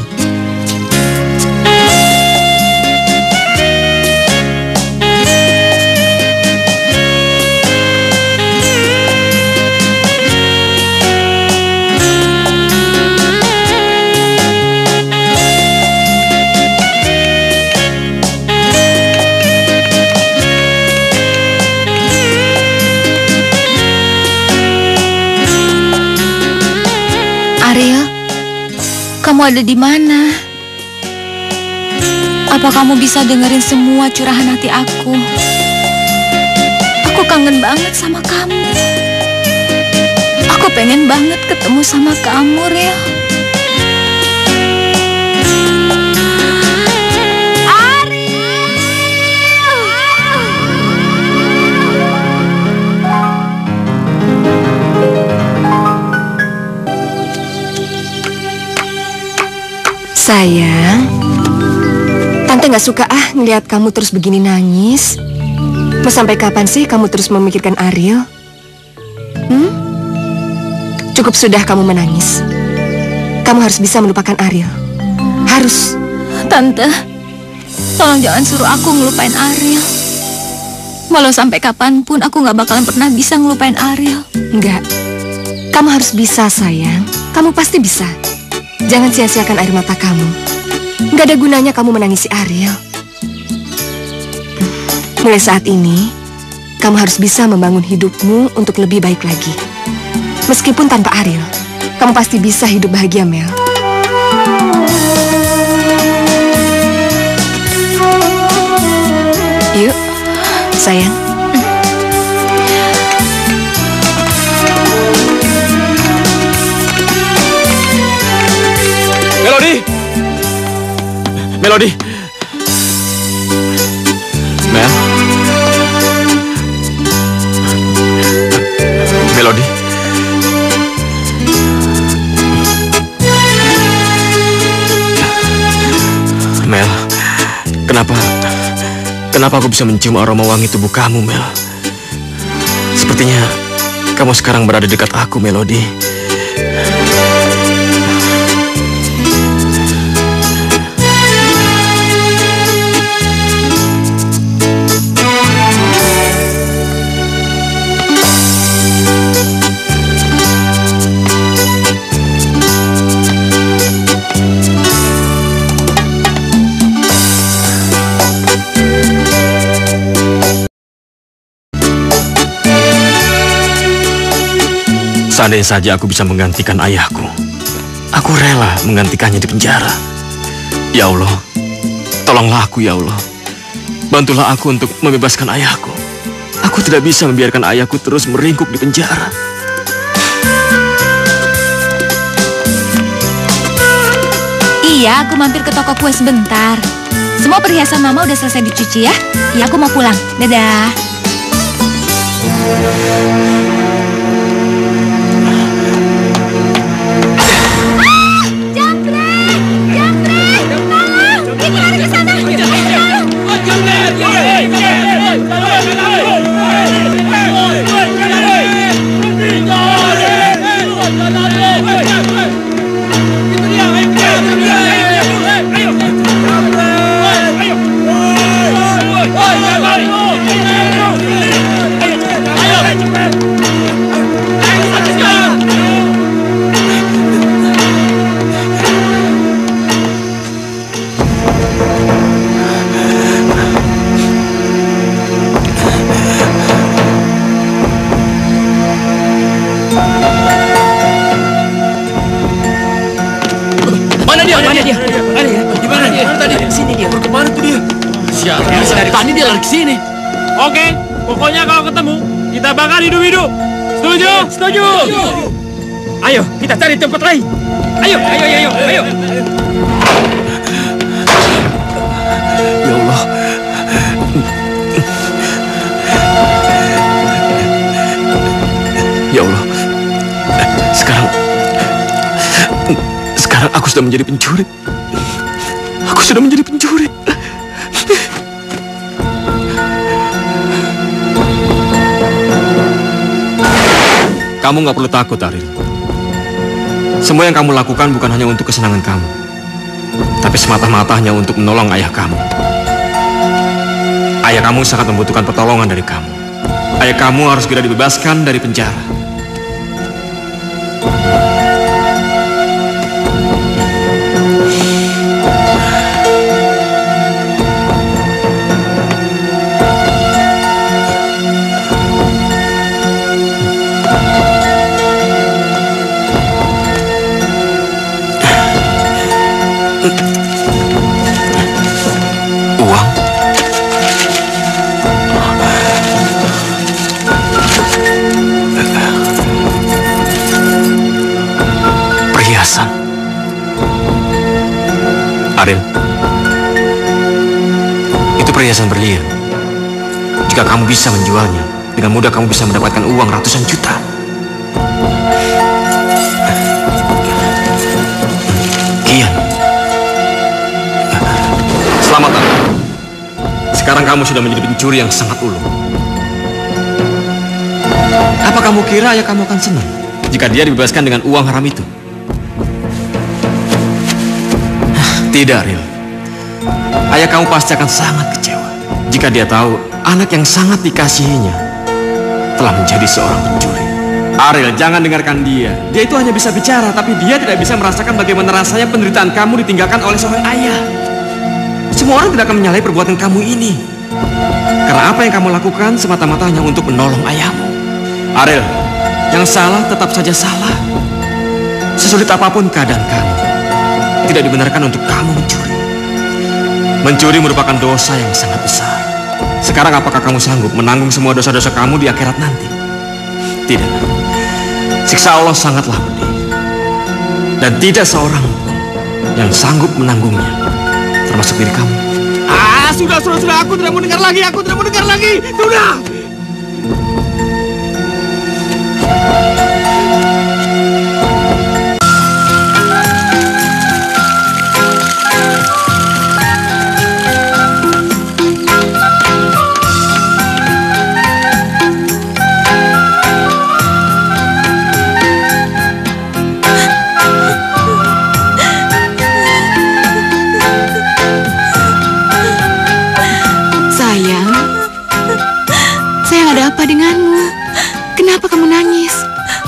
Kamu ada di mana? Apa kamu bisa dengerin semua curahan hati aku? Aku kangen banget sama kamu. Aku pengen banget ketemu sama kamu, Ril. Sayang, Tante gak suka ngeliat kamu terus begini nangis. Mau sampai kapan sih kamu terus memikirkan Ariel? Cukup sudah kamu menangis. Kamu harus bisa melupakan Ariel. Harus. Tante, tolong jangan suruh aku ngelupain Ariel. Walau sampai kapanpun aku gak bakalan pernah bisa ngelupain Ariel. Enggak. Kamu harus bisa, sayang. Kamu pasti bisa. Jangan sia-siakan air mata kamu. Nggak ada gunanya kamu menangisi Ariel. Mulai saat ini, kamu harus bisa membangun hidupmu untuk lebih baik lagi. Meskipun tanpa Ariel, kamu pasti bisa hidup bahagia, Mel. Yuk, sayang. Melody. Mel. Melody. Mel, kenapa aku bisa mencium aroma wangi tubuh kamu, Mel? Sepertinya kamu sekarang berada dekat aku, Melody. Seandainya saja aku bisa menggantikan ayahku, aku rela menggantikannya di penjara. Ya Allah, tolonglah aku ya Allah. Bantulah aku untuk membebaskan ayahku. Aku tidak bisa membiarkan ayahku terus meringkuk di penjara. Iya, aku mampir ke toko kue sebentar. Semua perhiasan Mama udah selesai dicuci ya. Iya, aku mau pulang. Dadah. Tadi dia lari ke sini. Oke, pokoknya kalau ketemu kita bakar hidup-hidup. Setuju? Setuju. Ayo, kita cari tempat lain. Ayo. Ya Allah. Ya Allah. Sekarang aku sudah menjadi pencuri. Aku sudah menjadi pencuri. Kamu nggak perlu takut, Ariel. Semua yang kamu lakukan bukan hanya untuk kesenangan kamu, tapi semata-mata hanya untuk menolong ayah kamu. Ayah kamu sangat membutuhkan pertolongan dari kamu. Ayah kamu harus segera dibebaskan dari penjara. Ariel, itu perhiasan berlian. Jika kamu bisa menjualnya, dengan mudah kamu bisa mendapatkan uang ratusan juta. Kian, kamu sudah menjadi pencuri yang sangat ulung. Apa kamu kira ayah kamu akan senang jika dia dibebaskan dengan uang haram itu? Tidak, Ril. Ayah kamu pasti akan sangat kecewa jika dia tahu anak yang sangat dikasihinya telah menjadi seorang pencuri. Ariel, jangan dengarkan dia. Dia itu hanya bisa bicara, tapi dia tidak bisa merasakan bagaimana rasanya penderitaan kamu ditinggalkan oleh seorang ayah. Semua orang tidak akan menyalahi perbuatan kamu ini, karena apa yang kamu lakukan semata-mata hanya untuk menolong ayahmu. Ariel, yang salah tetap saja salah. Sesulit apapun keadaan kamu, tidak dibenarkan untuk kamu mencuri. Mencuri merupakan dosa yang sangat besar. Sekarang apakah kamu sanggup menanggung semua dosa-dosa kamu di akhirat nanti? Tidak. Siksa Allah sangatlah pedih. Dan tidak seorang pun yang sanggup menanggungnya, termasuk diri kamu. Sudah. Aku tidak mau dengar lagi. Sudah.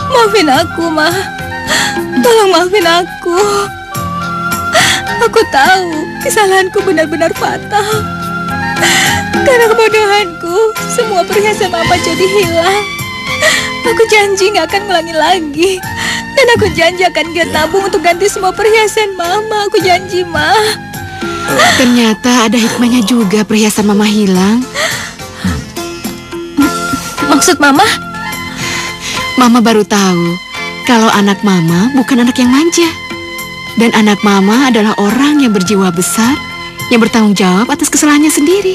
Maafin aku, Ma. Tolong maafin aku. Aku tahu kesalahanku benar-benar fatal. Karena kebodohanku, semua perhiasan Mama jadi hilang. Aku janji gak akan ngulangi lagi. Dan aku janji akan giat tabung untuk ganti semua perhiasan Mama. Aku janji, Ma. Ternyata ada hikmahnya juga perhiasan Mama hilang. Maksud Mama? Mama baru tahu kalau anak Mama bukan anak yang manja. Dan anak Mama adalah orang yang berjiwa besar, yang bertanggung jawab atas kesalahannya sendiri.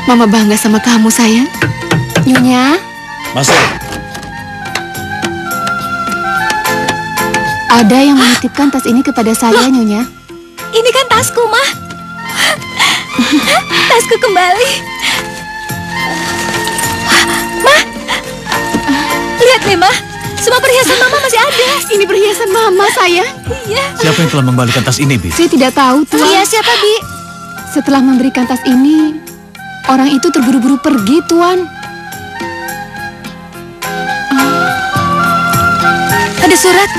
Mama bangga sama kamu, sayang. Nyonya. Masuk. Ada yang menitipkan tas ini kepada saya, Nyonya. Ini kan tasku, Ma. Tasku kembali. Ma, lihat nih, Ma. Semua perhiasan Mama masih ada. Ini perhiasan Mama, sayang. Iya. Siapa yang telah membalikan tas ini, Bi? Saya tidak tahu, Tuan. Iya, siapa, Bi? Setelah memberikan tas ini, orang itu terburu-buru pergi, Tuan. Ada surat.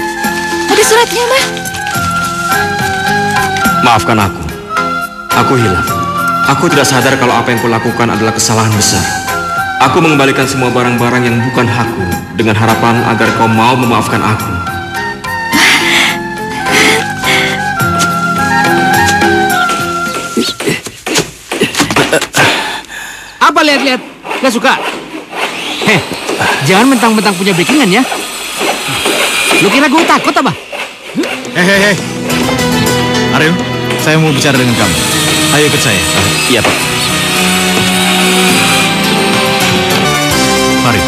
Ada suratnya, Ma. Maafkan aku. Aku hilaf. Aku tidak sadar kalau apa yang kulakukan adalah kesalahan besar. Aku mengembalikan semua barang-barang yang bukan hakku dengan harapan agar kau mau memaafkan aku. Apa lihat-lihat? Gak suka? Jangan mentang-mentang punya backingan ya. Lu kira gue takut apa? Hei. Ariel, saya mau bicara dengan kamu. Ayo ikut saya. Iya, Pak. Mari.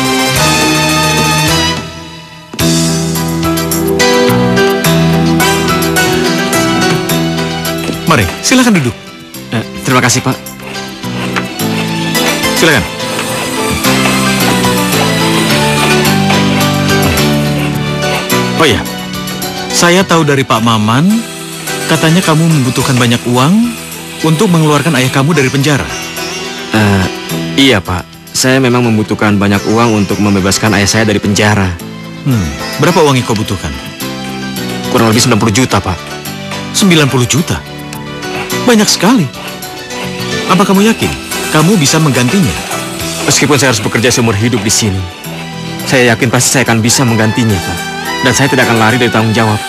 Mari, silakan duduk. Terima kasih, Pak. Silakan. Oh ya, saya tahu dari Pak Maman, katanya kamu membutuhkan banyak uang untuk mengeluarkan ayah kamu dari penjara. Iya, Pak. Saya memang membutuhkan banyak uang untuk membebaskan ayah saya dari penjara. Berapa uang yang kau butuhkan? Kurang lebih 90 juta, Pak. 90 juta? Banyak sekali. Apa kamu yakin kamu bisa menggantinya? Meskipun saya harus bekerja seumur hidup di sini, saya yakin pasti saya akan bisa menggantinya, Pak. Dan saya tidak akan lari dari tanggung jawab.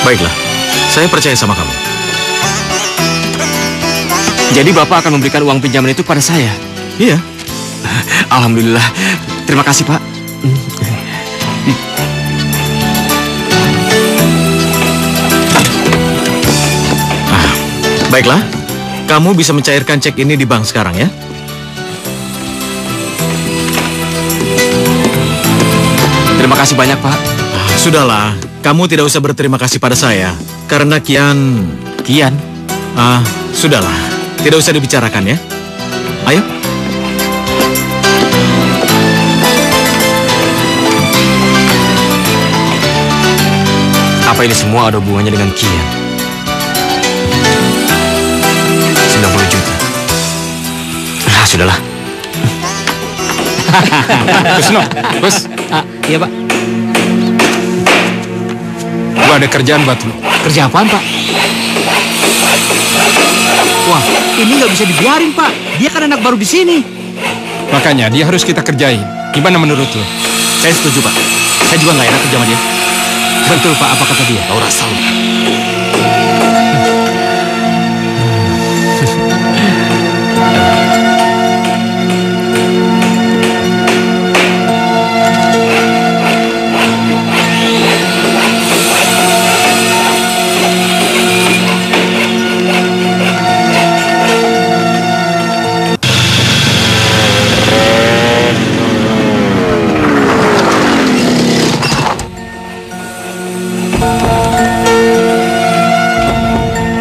Baiklah, saya percaya sama kamu. Jadi Bapak akan memberikan uang pinjaman itu pada saya? Iya. Alhamdulillah. Terima kasih, Pak. Baiklah, kamu bisa mencairkan cek ini di bank sekarang ya. Terima kasih banyak, Pak. Sudahlah, kamu tidak usah berterima kasih pada saya. Karena Kian... Sudahlah. Tidak usah dibicarakan ya. Ayo. Apa ini semua ada hubungannya dengan Kian? 90 juta. Sudahlah. Kusno, Bos. Iya, Pak. Gua ada kerjaan buat lu. Kerja apaan, Pak? Wah, ini nggak bisa dibiarin, Pak. Dia kan anak baru di sini. Makanya dia harus kita kerjain. Gimana menurut lu? Saya setuju, Pak. Saya juga nggak enak kerja sama dia. Betul, Pak. Apa kata dia? Tahu rasa lu.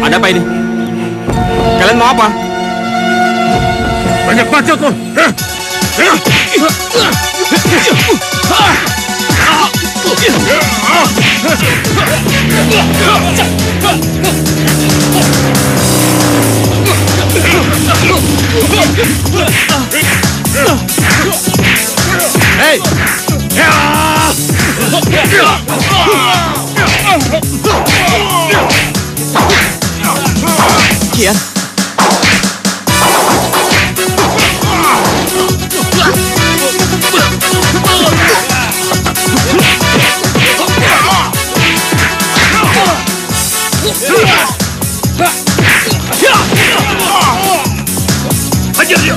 Ada apa ini? Kalian mau apa? Banyak bacot lo. Hei! Kian. Hajar dia.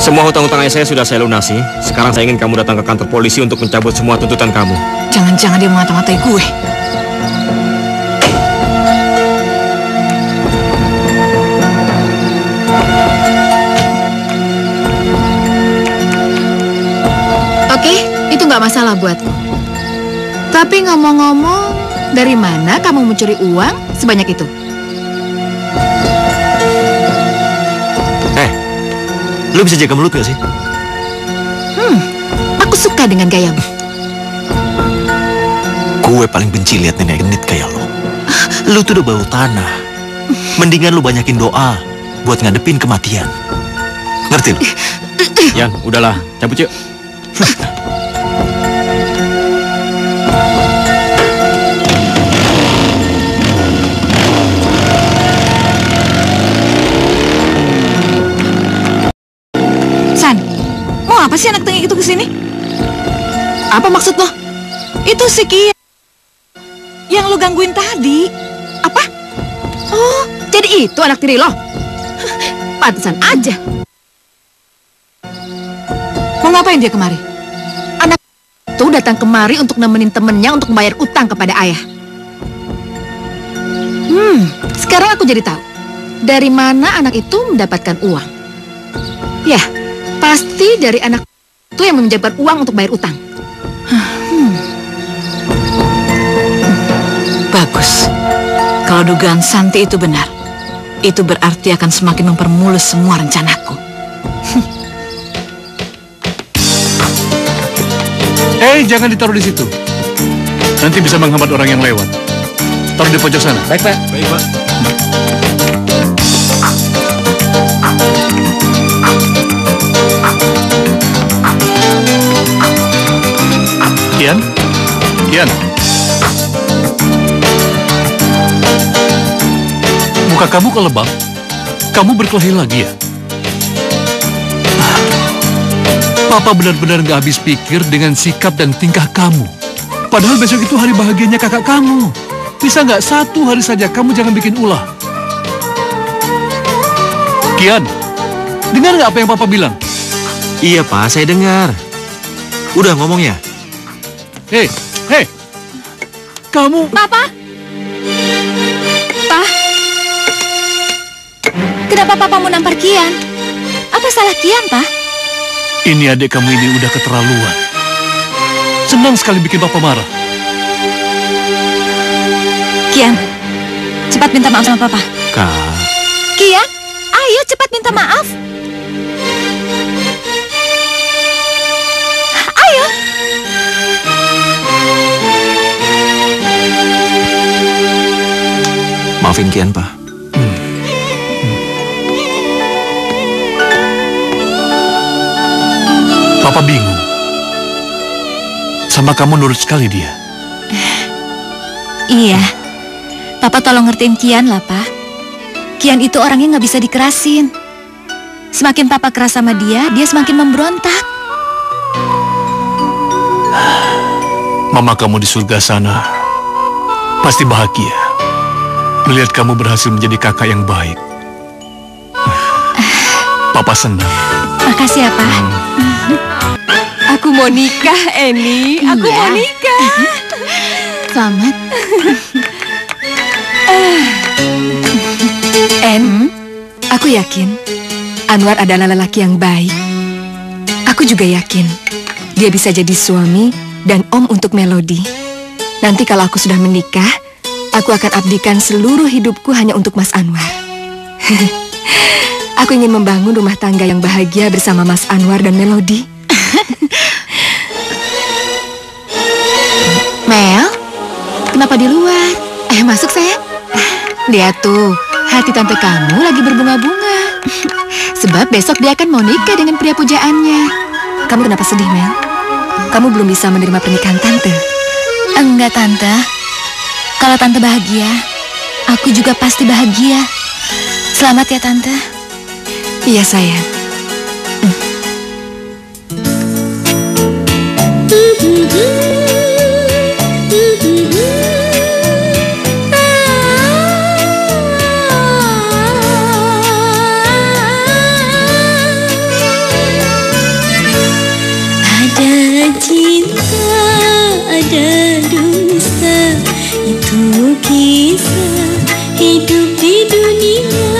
Semua hutang-hutang ayah saya sudah saya lunasi. Sekarang saya ingin kamu datang ke kantor polisi untuk mencabut semua tuntutan kamu. Jangan-jangan dia mengata-ngatai gue. Oke, itu nggak masalah buatku. Tapi ngomong-ngomong, dari mana kamu mencuri uang sebanyak itu? Lu bisa jaga mulut gak sih? Aku suka dengan gayamu. Gue paling benci lihat nenek genit kayak lo. Lu tuh udah bau tanah. Mendingan lu banyakin doa buat ngadepin kematian. Ngerti lu? Yan, udahlah, cabut yuk. Apa sih anak tengik itu kesini? Apa maksud lo? Itu si Kian yang lo gangguin tadi. Apa? Oh, jadi itu anak tiri lo? Pantesan aja. Mau ngapain dia kemari? Anak itu datang kemari untuk nemenin temennya untuk membayar utang kepada ayah. Sekarang aku jadi tahu dari mana anak itu mendapatkan uang. Ya, pasti dari anak itu yang meminjamkan uang untuk bayar utang. Bagus. Kalau dugaan Santi itu benar, itu berarti akan semakin mempermulus semua rencanaku. Jangan ditaruh di situ. Nanti bisa menghambat orang yang lewat. Taruh di pojok sana. Baik, Pak. Baik, Pak. Kian? Muka kamu kelebam. Kamu berkelahi lagi ya? Papa benar-benar gak habis pikir dengan sikap dan tingkah kamu. Padahal besok itu hari bahagianya kakak kamu. Bisa nggak 1 hari saja kamu jangan bikin ulah? Kian, dengar nggak apa yang Papa bilang? Iya, Pak, saya dengar. Udah ngomongnya. Hei, kamu... Papa? Pa? Kenapa Papa mau nampar Kian? Apa salah Kian, Pa? Ini adik kamu ini udah keterlaluan. Senang sekali bikin Papa marah. Kian, cepat minta maaf sama Papa. Kak. Kian, ayo cepat minta maaf. Ayo. Maafin Kian, Pak. Papa bingung. Sama kamu nurut sekali dia. Iya. Papa tolong ngertiin Kian lah, Pa. Kian itu orangnya nggak bisa dikerasin. Semakin Papa keras sama dia, dia semakin memberontak. Mama kamu di surga sana pasti bahagia melihat kamu berhasil menjadi kakak yang baik. Papa senang. Makasih ya, Pa. Aku mau nikah, Eni. Aku mau nikah. Selamat. En, aku yakin Anwar adalah lelaki yang baik. Aku juga yakin dia bisa jadi suami dan om untuk Melody. Nanti kalau aku sudah menikah, aku akan abdikan seluruh hidupku hanya untuk Mas Anwar. Aku ingin membangun rumah tangga yang bahagia bersama Mas Anwar dan Melody. Mel, kenapa di luar? Masuk sayang. Lihat tuh, hati tante kamu lagi berbunga-bunga. Sebab besok dia akan mau nikah dengan pria pujaannya. Kamu kenapa sedih, Mel? Kamu belum bisa menerima pernikahan tante. Enggak, Tante. Kalau Tante bahagia, aku juga pasti bahagia. Selamat ya, Tante. Iya, sayang. Ada cinta, ada dusta, itu kisah hidup di dunia.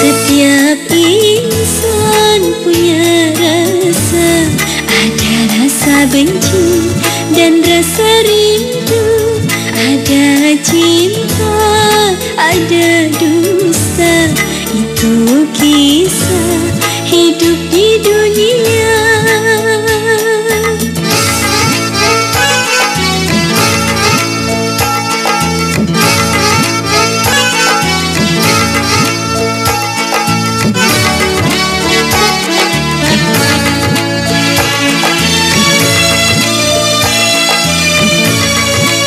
Setiap insan punya rasa, ada rasa benci dan rasa rindu. Ada cinta, ada dusta, itu kisah hidup di dunia.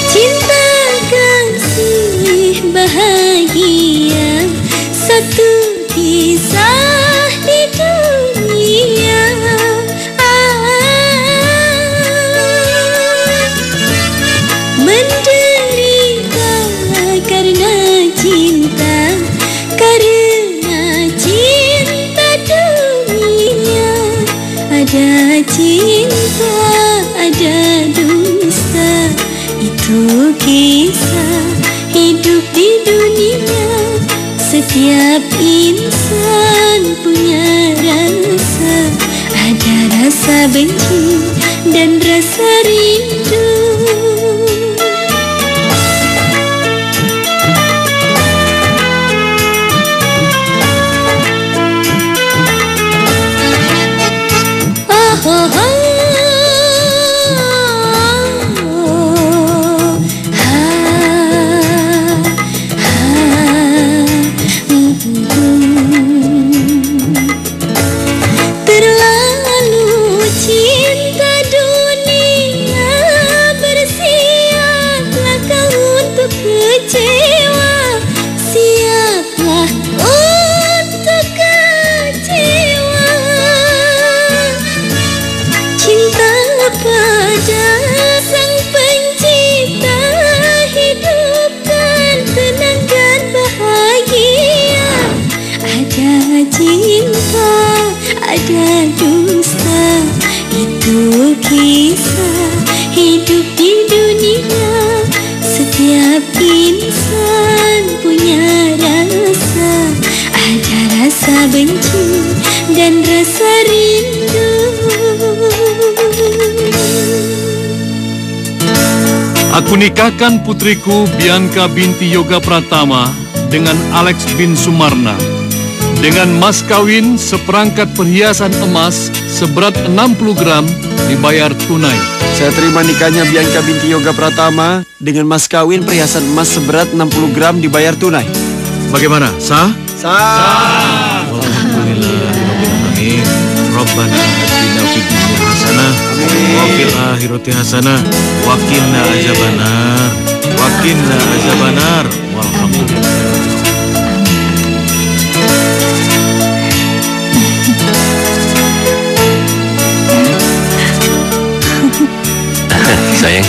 Cinta kasih bahagia, satu kisah di dunia. Menderita karena cinta, karena cinta dunia. Ada cinta, ada dusta, itu kisah hidup di dunia. Setiap insan punya rasa, ada rasa benci dan rasa rindu. Oh, oh, oh. Terlalu cinta dunia kepada Sang Pencipta, hidup dan tenang dan bahagia. Ada cinta, ada dusta, itu kisah hidup di dunia. Setiap insan punya rasa, ada rasa benci dan rasa rindu. Aku nikahkan putriku Bianca binti Yoga Pratama dengan Alex bin Sumarna dengan mas kawin seperangkat perhiasan emas seberat 60 gram dibayar tunai. Saya terima nikahnya Bianca binti Yoga Pratama dengan mas kawin perhiasan emas seberat 60 gram dibayar tunai. Bagaimana? Sah? Sah. Alhamdulillahirrahmanirrahim. Rabbana atina fid dunya hasanah wa fil akhirati hasanah wa qina azabannar. Wa qina azabannar. Walhamdulillah. Sayang.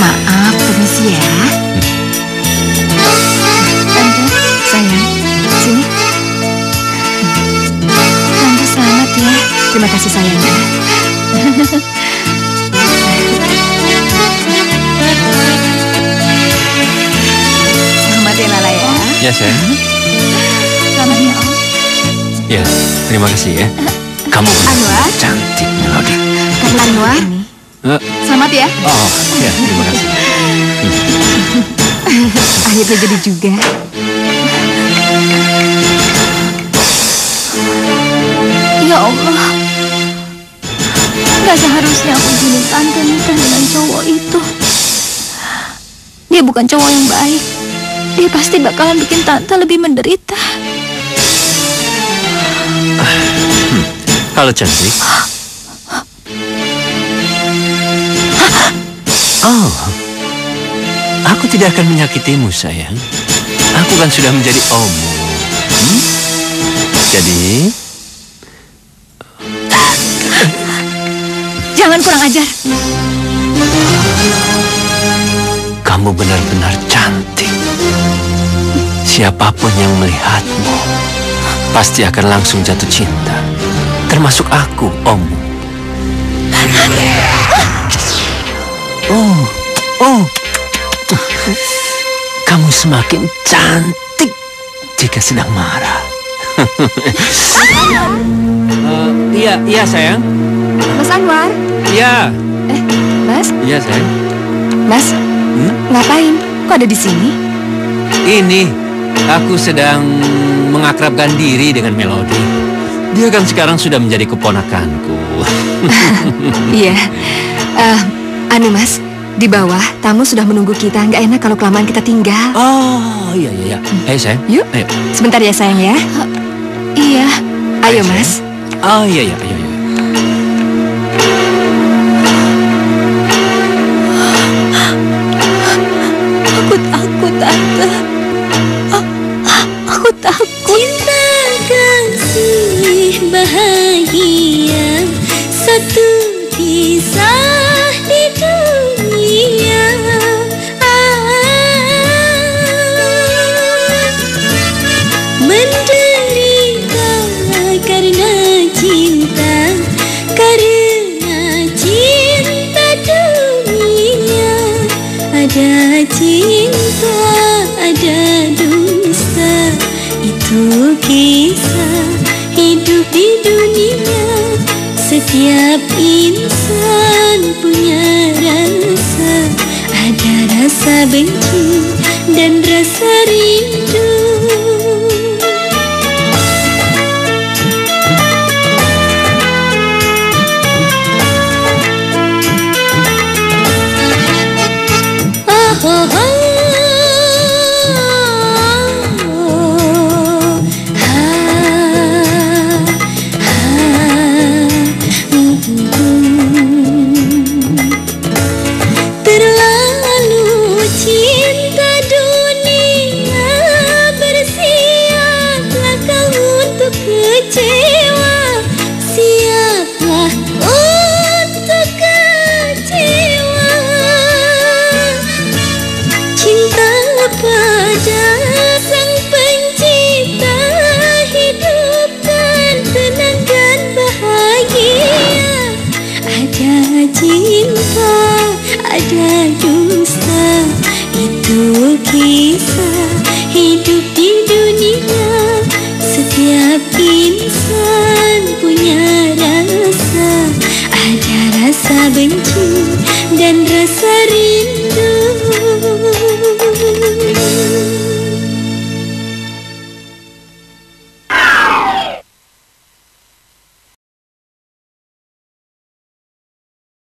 Maaf, permisi ya. Tante, sayang, sini. Tante selamat ya. Terima kasih sayang ya. Selamat ya Lala ya. Ya sayang. Selamat ya Om. Ya, terima kasih ya. Kamu Anwar. cantik, Melody. Kamu Anwar. Selamat ya. Oh, ya, terima kasih. Akhirnya jadi juga. Ya Allah, gak seharusnya aku izinin tante nikah dengan cowok itu. Dia bukan cowok yang baik. Dia pasti bakalan bikin tante lebih menderita. Halo cantik. Oh, aku tidak akan menyakitimu sayang. Aku kan sudah menjadi ommu. Jadi Jangan kurang ajar. kamu benar-benar cantik. Siapapun yang melihatmu pasti akan langsung jatuh cinta. Termasuk aku, ommu. Oh, kamu semakin cantik jika sedang marah. Iya sayang. Mas Anwar. Iya. Mas? Iya sayang. Mas, ngapain? Kok ada di sini? Ini, aku sedang mengakrabkan diri dengan Melody. Dia kan sekarang sudah menjadi keponakanku. Iya. Anu Mas, di bawah tamu sudah menunggu kita. Nggak enak kalau kelamaan kita tinggal. Oh, iya. Ayo sayang. Yuk. Ayo. Sebentar ya sayang ya. Iya. Ayo Mas. Oh, iya. Aku takut, Tante. Aku takut. Cinta kasih bahagia, satu kisah di dunia. Menderita karena cinta, karena cinta dunia. Ada cinta, ada dusta, itu kisah hidup di dunia. Setiap insan punya rasa, ada rasa benci dan rasa rindu. Terlalu cinta cinta, ada dusta. Itu kisah hidup di dunia. Setiap insan punya rasa. Ada rasa benci dan rasa rindu.